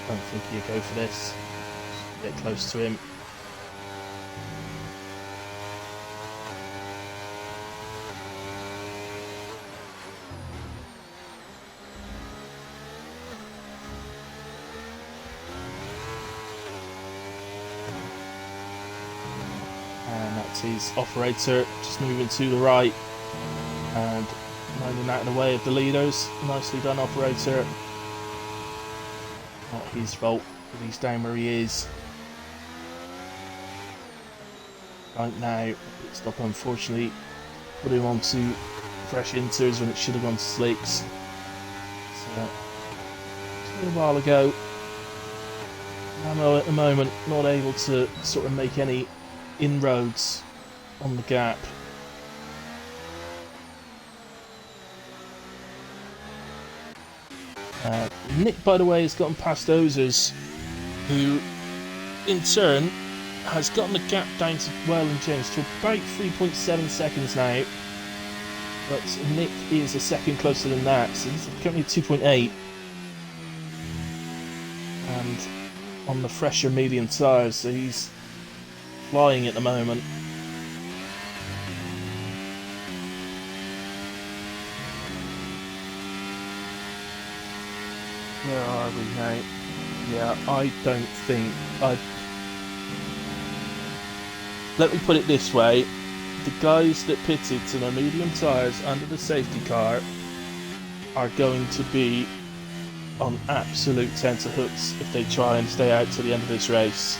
Don't think he'll go for this. Get close to him. And that's his operator just moving to the right and minding out of the way of the leaders. Nicely done, operator. Not his fault that he's down where he is. Right now, pit stop unfortunately put him onto fresh inters when it should have gone to slicks. So, just a little while ago. Ammo at the moment not able to sort of make any inroads on the gap. Nick, by the way, has gotten past Ozers, who in turn has gotten the gap down to Well and James to about 3.7 seconds now. But Nick is a second closer than that, so he's currently at 2.8. And on the fresher medium tyres, so he's flying at the moment. Where are we now? Yeah, I don't think Let me put it this way. The guys that pitted to the medium tyres under the safety car are going to be on absolute tenterhooks if they try and stay out to the end of this race.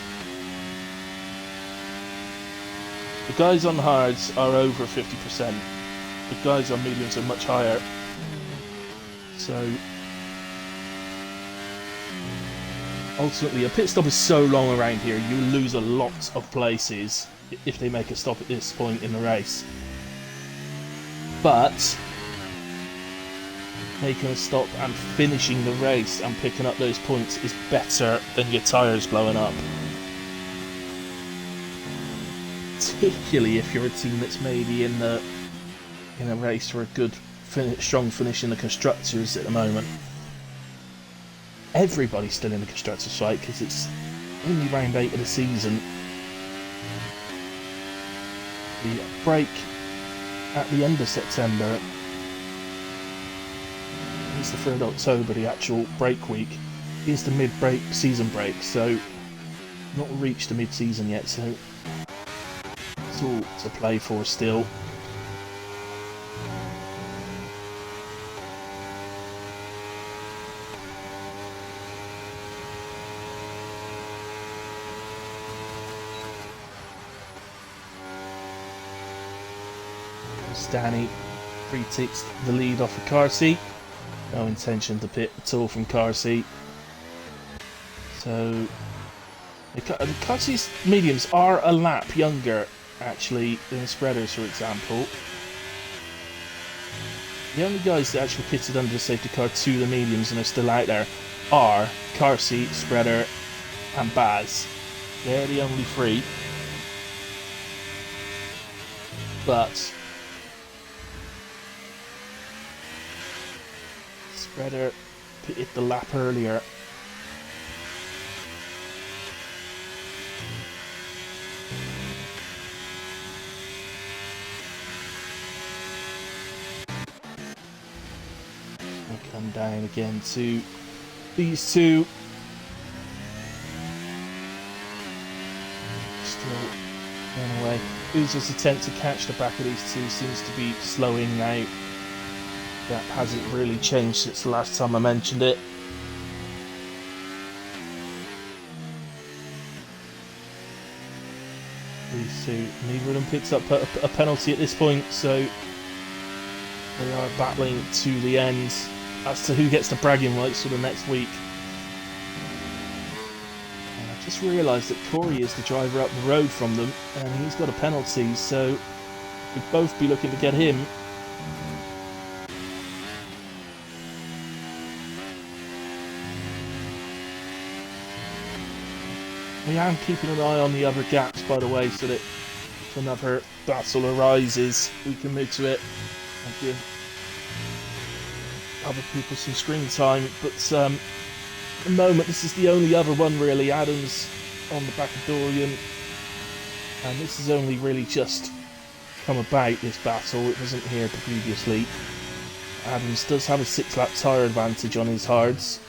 The guys on hards are over 50%. The guys on mediums are much higher. So ultimately, a pit stop is so long around here, you lose a lot of places if they make a stop at this point in the race. But making a stop and finishing the race and picking up those points is better than your tyres blowing up. Particularly if you're a team that's maybe in a race for a good, strong finish in the Constructors at the moment. Everybody's still in the Constructors fight because it's only round 8 of the season. The break at the end of September, it's the 3rd of October, the actual break week, is the mid-break season break, so not reached the mid-season yet, so it's all to play for still. Danny pre-ticks the lead off of car seat. No intention to pit at all from car seat. So the car seat mediums are a lap younger actually than the spreaders, for example. The only guys that actually pitted under the safety car to the mediums and are still out there are car seat, spreader and Baz. They're the only three. But Spreader hit the lap earlier. We'll come down again to these two. Still going away. Uzo's attempt to catch the back of these two seems to be slowing now. That hasn't really changed since the last time I mentioned it. These two, neither of them picks up a penalty at this point, so they are battling to the end as to who gets the bragging rights for the next week. And I just realised that Corey is the driver up the road from them, and he's got a penalty, so we'd both be looking to get him. I am keeping an eye on the other gaps, by the way, so that if another battle arises, we can move to it and give other people some screen time. But at the moment, this is the only other one, really. Adams on the back of Dorian. And this has only really just come about, this battle. It wasn't here previously. Adams does have a 6-lap tyre advantage on his hards.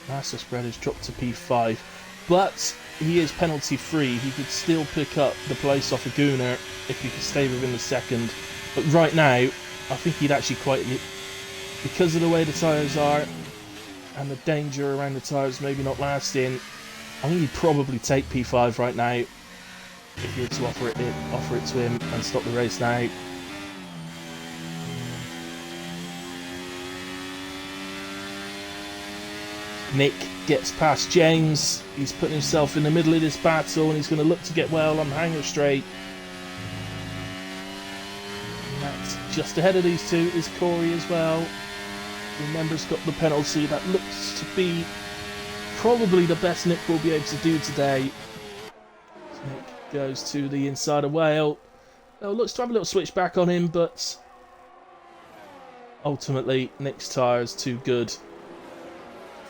Master spread has dropped to P5, but he is penalty free. He could still pick up the place off of Gunnar if he could stay within the second. But right now, I think he'd actually quite, because of the way the tyres are and the danger around the tyres maybe not lasting, I think he'd probably take P5 right now If you're to offer it to him and stop the race now. Nick gets past James. He's putting himself in the middle of this battle and he's going to look to get well on Hanger Straight. And that's just ahead of these two is Corey as well. Remember's got the penalty. That looks to be probably the best Nick will be able to do today. So Nick goes to the inside of Whale. Well, looks to have a little switch back on him, but ultimately Nick's tyre is too good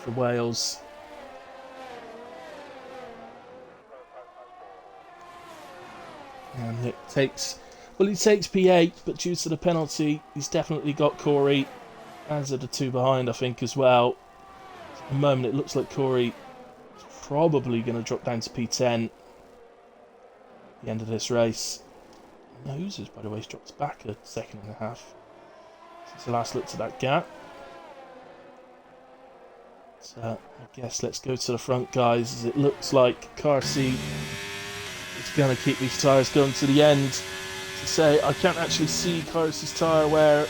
for Wales. And Nick takes P8, but due to the penalty, he's definitely got Corey, as are the two behind, I think, as well. At the moment, it looks like Corey is probably going to drop down to P10 at the end of this race. Noses, by the way, drops back a second and a half since the last looked at that gap. So I guess let's go to the front, guys, as it looks like Carsey is going to keep these tyres going to the end. To say, I can't actually see Carsey's tyre where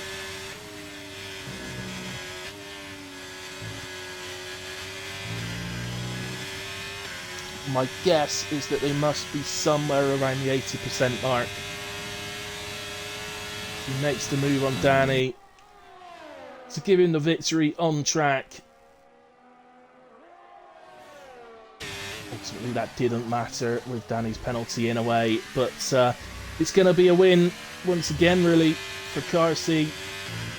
my guess is that they must be somewhere around the 80% mark. He makes the move on Danny to give him the victory on track. Ultimately, that didn't matter with Danny's penalty in a way, but it's going to be a win once again, really, for Carsey.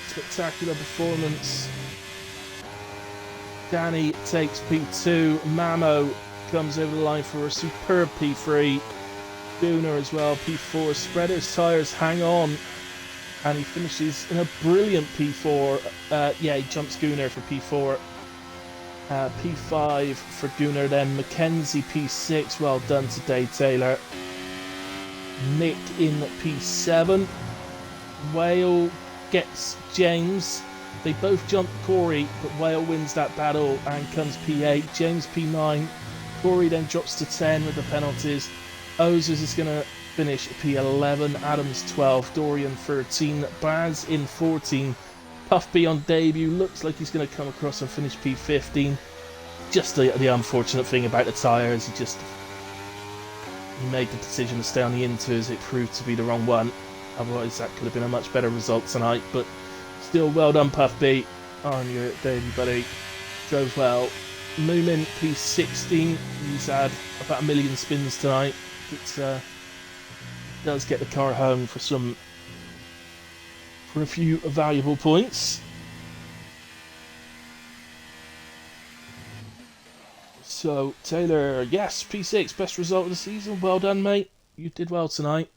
Spectacular performance. Danny takes P2. Mamo comes over the line for a superb P3. Gunnar as well, P4. Spreader's tyres hang on, and he finishes in a brilliant P4. He jumps Gunnar for P4. P5 for Gunnar, then Mackenzie P6. Well done today, Taylor. Nick in P7. Whale gets James. They both jump Corey, but Whale wins that battle and comes P8. James P9. Corey then drops to 10 with the penalties. Ozers is going to finish P11. Adams 12. Dorian 13. Baz in 14. Puffby on debut, looks like he's going to come across and finish P15. Just the unfortunate thing about the tyres, he made the decision to stay on the inters. It proved to be the wrong one. Otherwise, that could have been a much better result tonight. But still, well done, Puffby. On your debut, buddy. Drove well. Moomin P16. He's had about 1 million spins tonight. It does get the car home for a few valuable points. So, Taylor, yes, P6, best result of the season. Well done, mate. You did well tonight.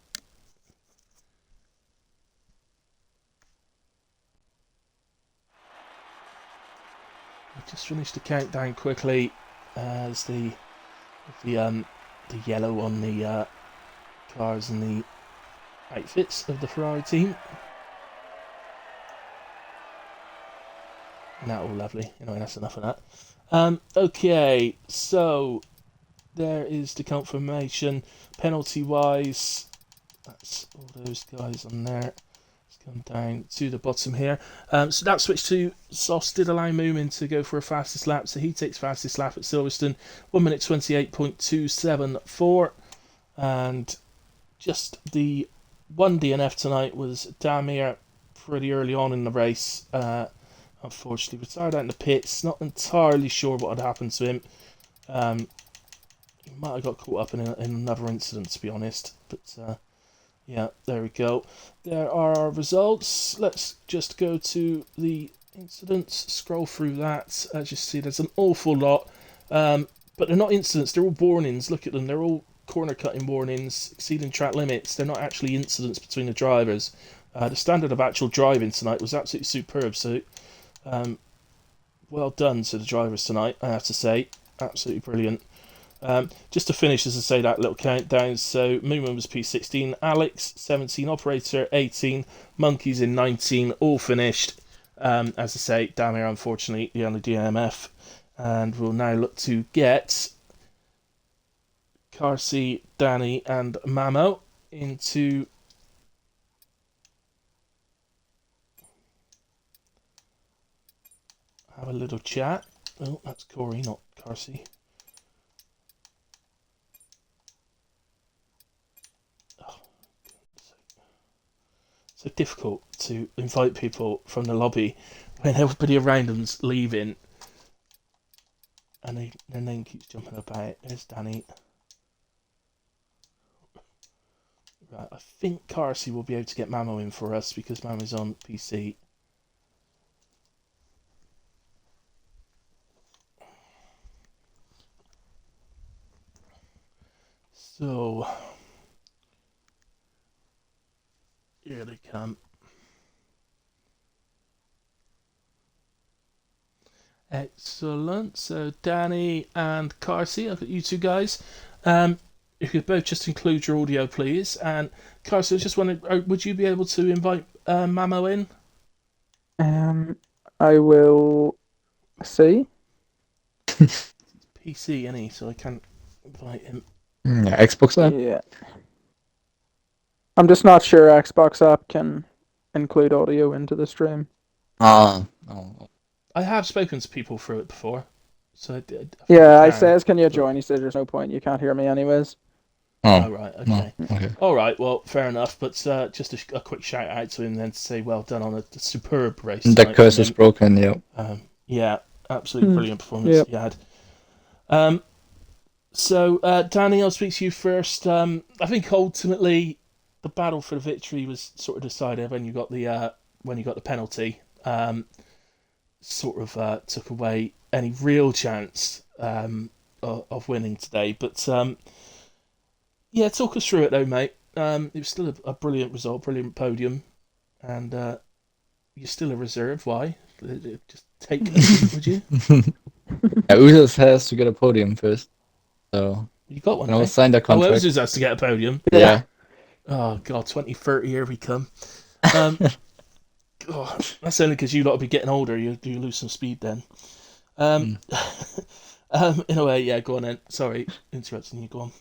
I just finished the countdown quickly as the yellow on the cars and the outfits of the Ferrari team. Now, all lovely. Anyway, that's enough of that. Okay, so there is the confirmation. Penalty-wise, that's all those guys on there. Let's come down to the bottom here. So that switch to Sauce did allow Moomin to go for a fastest lap, so he takes fastest lap at Silverstone, 1 minute 28.274. And just the one DNF tonight was Damir pretty early on in the race. Unfortunately, retired out in the pits. Not entirely sure what had happened to him. He might have got caught up in another incident, to be honest. But yeah, there we go. There are our results. Let's just go to the incidents. Scroll through that. As you see, there's an awful lot. But they're not incidents. They're all warnings. Look at them. They're all corner cutting warnings, exceeding track limits. They're not actually incidents between the drivers. The standard of actual driving tonight was absolutely superb. So. Well done to the drivers tonight, I have to say. Absolutely brilliant. Just to finish, as I say, that little countdown. So, Moomin was P16, Alex 17, Operator 18, Monkeys in 19, all finished. As I say, Damir, unfortunately, the only DNF. And we'll now look to get Carsey, Danny, and Mamo into have a little chat. Oh, that's Corey, not Carsey. Oh, so difficult to invite people from the lobby when everybody around them's leaving. And their name keeps jumping about. There's Danny. Right, I think Carsey will be able to get Mamo in for us because Mamo's on PC. So, here they come. Excellent. So, Danny and Carsey, I've got you two guys. If you could both just include your audio, please. And Carsey, I was just wondering, would you be able to invite Mamo in? I will see. PC, any, so I can't invite him. Yeah, Xbox then? Yeah. I'm just not sure Xbox app can include audio into the stream. Oh. I have spoken to people through it before, so I did. Yeah, I says, can you join? He says, there's no point, you can't hear me anyways. Oh, right, okay. No, okay. All right, well, fair enough, but just a quick shout out to him then to say well done on a superb race. The curse is broken, yeah. Yeah, absolutely brilliant performance you had. So, Danny, I'll speak to you first. I think ultimately the battle for the victory was sort of decided when you got the penalty. Sort of took away any real chance of winning today. But yeah, talk us through it though, mate. It was still a brilliant result, brilliant podium, and you're still a reserve. Why? Just take it, would you? Yeah, Uzas has to get a podium first. So You got one. I will sign the contract. Ozers has to get a podium. Yeah. Oh god, 2030, here we come. God, that's only because you lot will be getting older. You lose some speed then. In a way, yeah. Go on then. Sorry, interrupting you. Go on.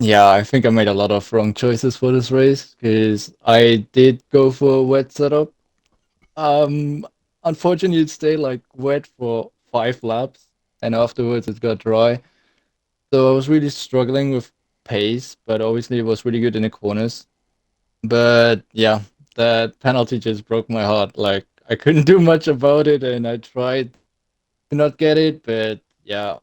Yeah, I think I made a lot of wrong choices for this race because I did go for a wet setup. Unfortunately, it stayed like wet for 5 laps, and afterwards it got dry. So I was really struggling with pace, but obviously it was really good in the corners. But yeah, that penalty just broke my heart. Like I couldn't do much about it, and I tried to not get it, but yeah,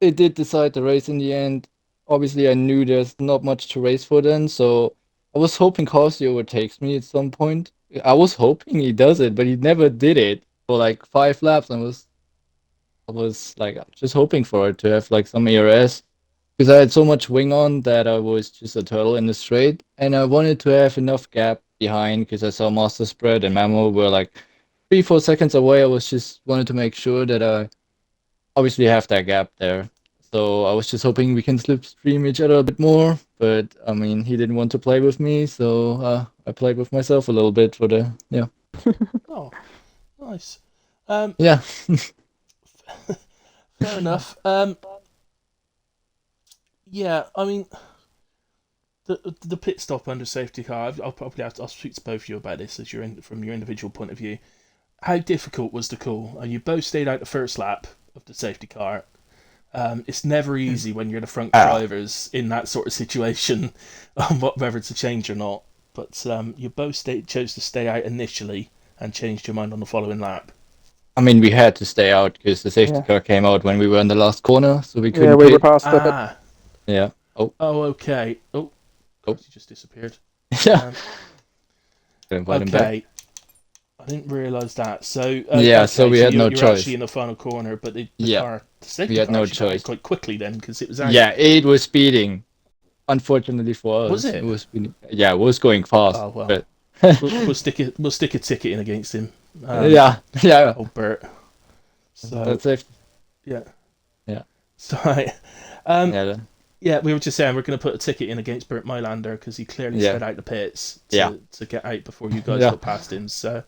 it did decide the race in the end. Obviously, I knew there's not much to race for then, so I was hoping Carsey overtakes me at some point. I was hoping he does it, but he never did it for like 5 laps. I was like just hoping for it to have like some ERS because I had so much wing on that I was just a turtle in the straight, and I wanted to have enough gap behind because I saw Master Spread and Mamo were like 3-4 seconds away. I was just wanted to make sure that I obviously have that gap there. So I was just hoping we can slipstream each other a bit more, but I mean he didn't want to play with me, so I played with myself a little bit for the Oh, nice. yeah. Fair enough. Yeah, I mean, the pit stop under safety car. I'll speak to both of you about this as from your individual point of view. How difficult was the call? You both stayed out the first lap of the safety car. It's never easy when you're the front drivers in that sort of situation, on whether to change or not. But you both chose to stay out initially and changed your mind on the following lap. I mean, we had to stay out because the safety car came out when we were in the last corner, so we couldn't. Yeah, we were pit. past the. Yeah. Oh, okay. Oh, he just disappeared. Yeah. Okay. I didn't realise that. So yeah, so we had no choice. You're actually in the final corner, but the safety we had car no actually choice quite quickly then because it was out. Yeah, it was speeding. Unfortunately for us, was it? It was speeding. Yeah, it was going fast. Oh well. But... we'll stick a ticket in against him. Yeah. Oh, Bert. So that's it. Yeah. Yeah. Sorry. Yeah, we were just saying we're going to put a ticket in against Bert Mylander because he clearly slid out the pits to get out before you guys got past him. So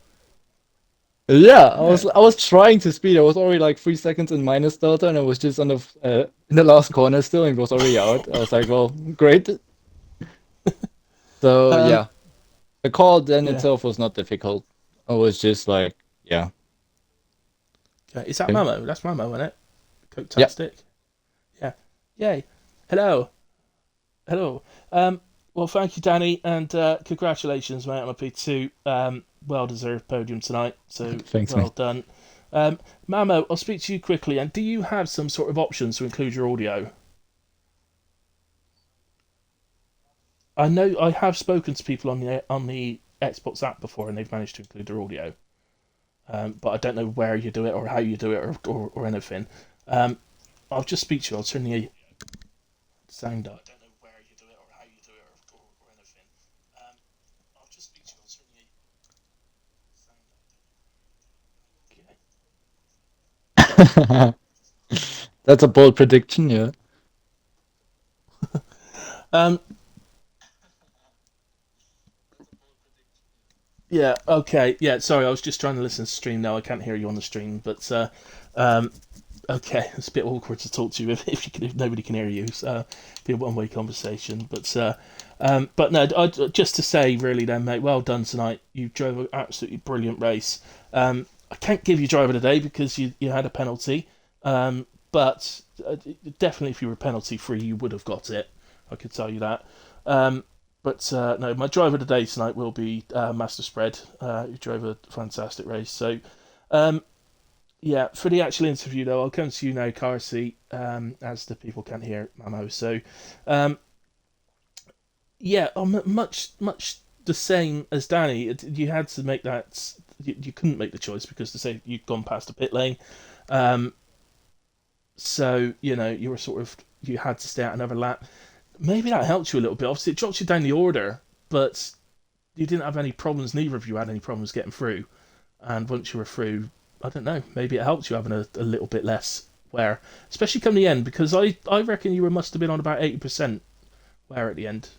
Yeah, I was trying to speed. I was already like 3 seconds in minus delta, and I was just on the in the last corner still, and it was already out. I was like, well, great. So Um, yeah, the call then yeah. itself was not difficult. I was just like, yeah, Okay. Is that yeah, Mamo? That's Mamo, isn't it? yeah. Coke-tastic. Yeah. Yay. Hello. Hello. Well, thank you, Danny, and congratulations, mate, on a P2. Well-deserved podium tonight, so Thanks, well mate. done. Mamo, I'll speak to you quickly. And do you have some sort of options to include your audio? I know I have spoken to people on the Xbox app before, and they've managed to include their audio. But I don't know where you do it or how you do it or anything. I'll just speak to you. I'll turn the sound up. I don't know where you do it or how you do it or anything. I'll just speak to you. I'll turn the That's a bold prediction, yeah. Um. Yeah. Okay. Yeah. Sorry, I was just trying to listen to the stream. Now I can't hear you on the stream, but um. Okay, it's a bit awkward to talk to you if nobody can hear you. So be a one-way conversation. But no, just to say really, then, mate, well done tonight. You drove an absolutely brilliant race. I can't give you driver today because you had a penalty. But definitely, if you were penalty free, you would have got it. I could tell you that. But no, my driver today tonight will be Master Spread, who drove a fantastic race. So, yeah, for the actual interview though, I'll come to you now, Carsey, as the people can't hear Mamo. So, um, yeah, much the same as Danny. You had to make that. You couldn't make the choice because to say you'd gone past the pit lane. Um, so you were sort of you had to stay out another lap. Maybe that helped you a little bit. Obviously, it dropped you down the order, but you didn't have any problems. Neither of you had any problems getting through. And once you were through, I don't know, maybe it helped you having a little bit less wear, especially come the end, because I reckon you must have been on about 80% wear at the end.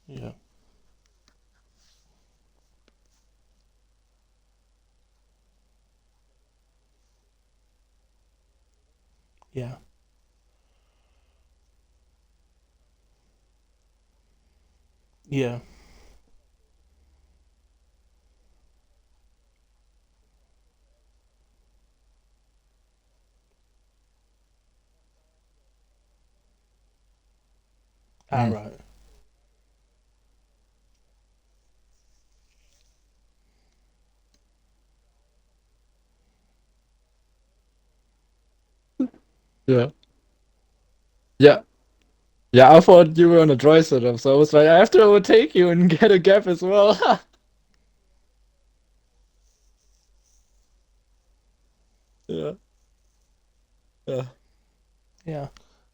Yeah, yeah, yeah. Ah, Mm, right. yeah. Yeah. Yeah, I thought you were on a dry setup, so I was like, I have to overtake you and get a gap as well. Yeah, yeah. Yeah.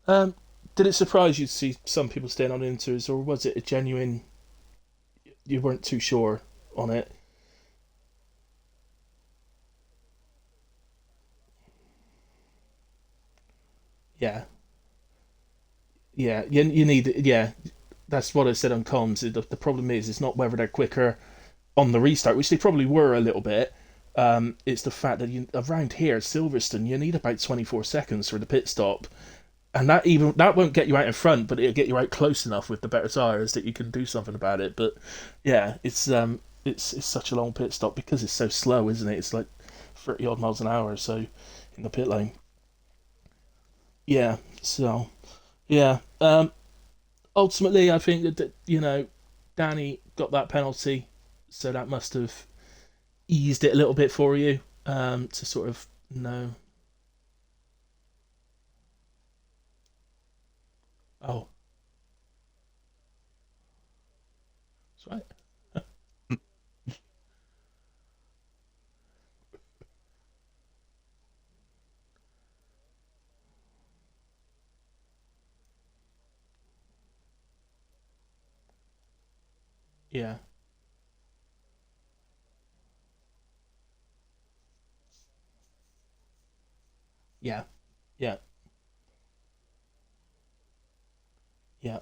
Um, did it surprise you to see some people staying on inters, or was it a genuine? You weren't too sure on it. Yeah, yeah. You need. Yeah, that's what I said on comms. The problem is, it's not whether they're quicker on the restart, which they probably were a little bit. It's the fact that around here, Silverstone, you need about 24 seconds for the pit stop, and that won't get you out in front, but it'll get you out close enough with the better tires that you can do something about it. But yeah, it's such a long pit stop because it's so slow, isn't it? It's like 30 odd miles an hour, so in the pit lane. Yeah, so yeah. Ultimately, I think that Danny got that penalty, so that must have eased it a little bit for you to sort of know. Oh, that's right. Yeah, yeah, yeah, yeah.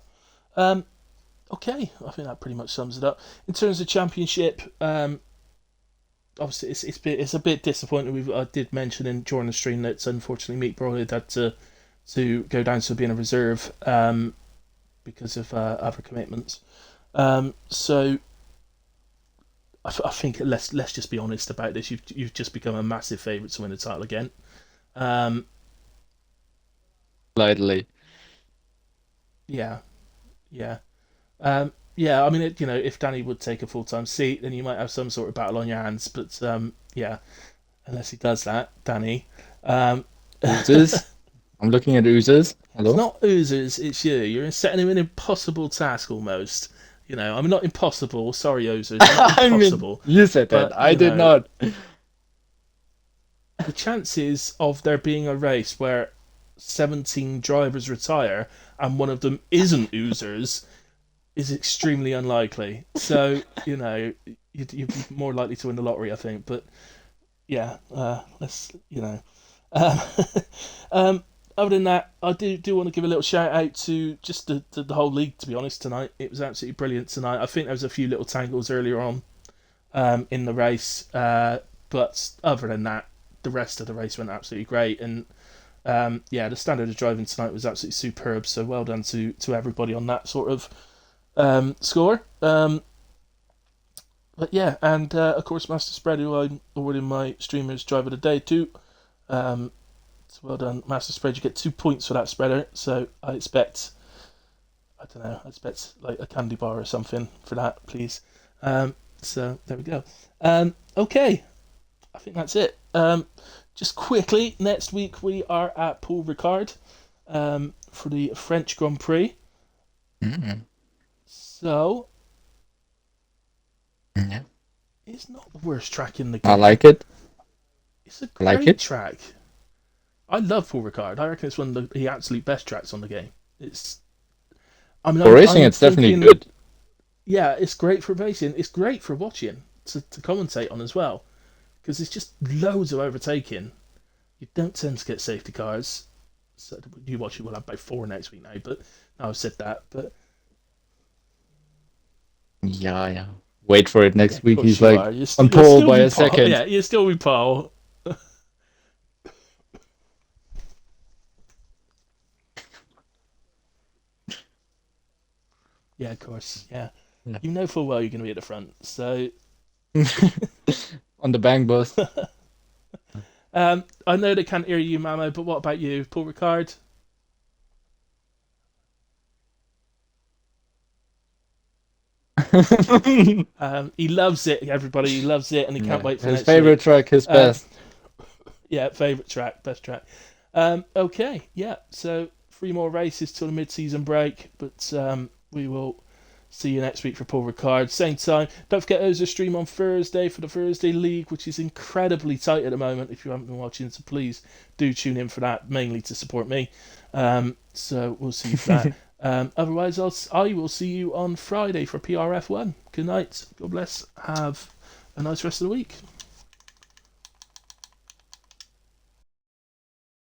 Okay, I think that pretty much sums it up. In terms of championship, obviously it's a bit disappointing. I did mention during the stream that unfortunately Meat Broiled had to go down to being a reserve because of other commitments. So I think let's just be honest about this. You've just become a massive favourite to win the title again. Slightly. Yeah. Yeah, I mean, if Danny would take a full-time seat, then you might have some sort of battle on your hands. But yeah, unless he does that, Danny. Oozes? I'm looking at oozes. Hello? It's not oozes, it's you. You're setting him an impossible task almost. I'm not impossible. Sorry, oozers. Not impossible. You said that. But, I did not. The chances of there being a race where 17 drivers retire and one of them isn't oozers is extremely unlikely. So, you'd be more likely to win the lottery, I think. But, yeah, let's, other than that, I do want to give a little shout out to just the whole league, to be honest, tonight. It was absolutely brilliant tonight. I think there was a few little tangles earlier on in the race. But other than that, the rest of the race went absolutely great. And, the standard of driving tonight was absolutely superb. So well done to everybody on that sort of score. But yeah, and of course Master Spread, who I'm awarding my streamers driver of the day to. So well done, Master Spread. You get 2 points for that spreader. So I expect like a candy bar or something for that, please. So there we go. Okay, I think that's it. Just quickly, next week we are at Paul Ricard for the French Grand Prix. Mm-hmm. So, Yeah. it's not the worst track in the game. I like it. It's a great track. I love Paul Ricard. I reckon it's one of the absolute best tracks on the game. For racing, it's definitely good. Yeah, it's great for racing. It's great for watching, to commentate on as well. Because it's just loads of overtaking. You don't tend to get safety cars. So you watch it, we'll have about 4 next week now. But now I've said that. But Yeah. Wait for it next week. of He's course you like are. on pole by a second. Yeah, you'll still be pole. Yeah, of course. Yeah. You know full well you're going to be at the front. So On the bang bus. I know they can't hear you, Mamo, but what about you, Paul Ricard? He loves it, everybody. He loves it, and he can't wait for his next favorite week. track, his best. Yeah, favourite track, best track. Okay, yeah, so 3 more races till the mid-season break, but we will see you next week for Paul Ricard. Same time. Don't forget Oza stream on Thursday for the Thursday League, which is incredibly tight at the moment. If you haven't been watching, so please do tune in for that, mainly to support me. So we'll see you for that. Otherwise, I will see you on Friday for PRF1. Good night. God bless. Have a nice rest of the week.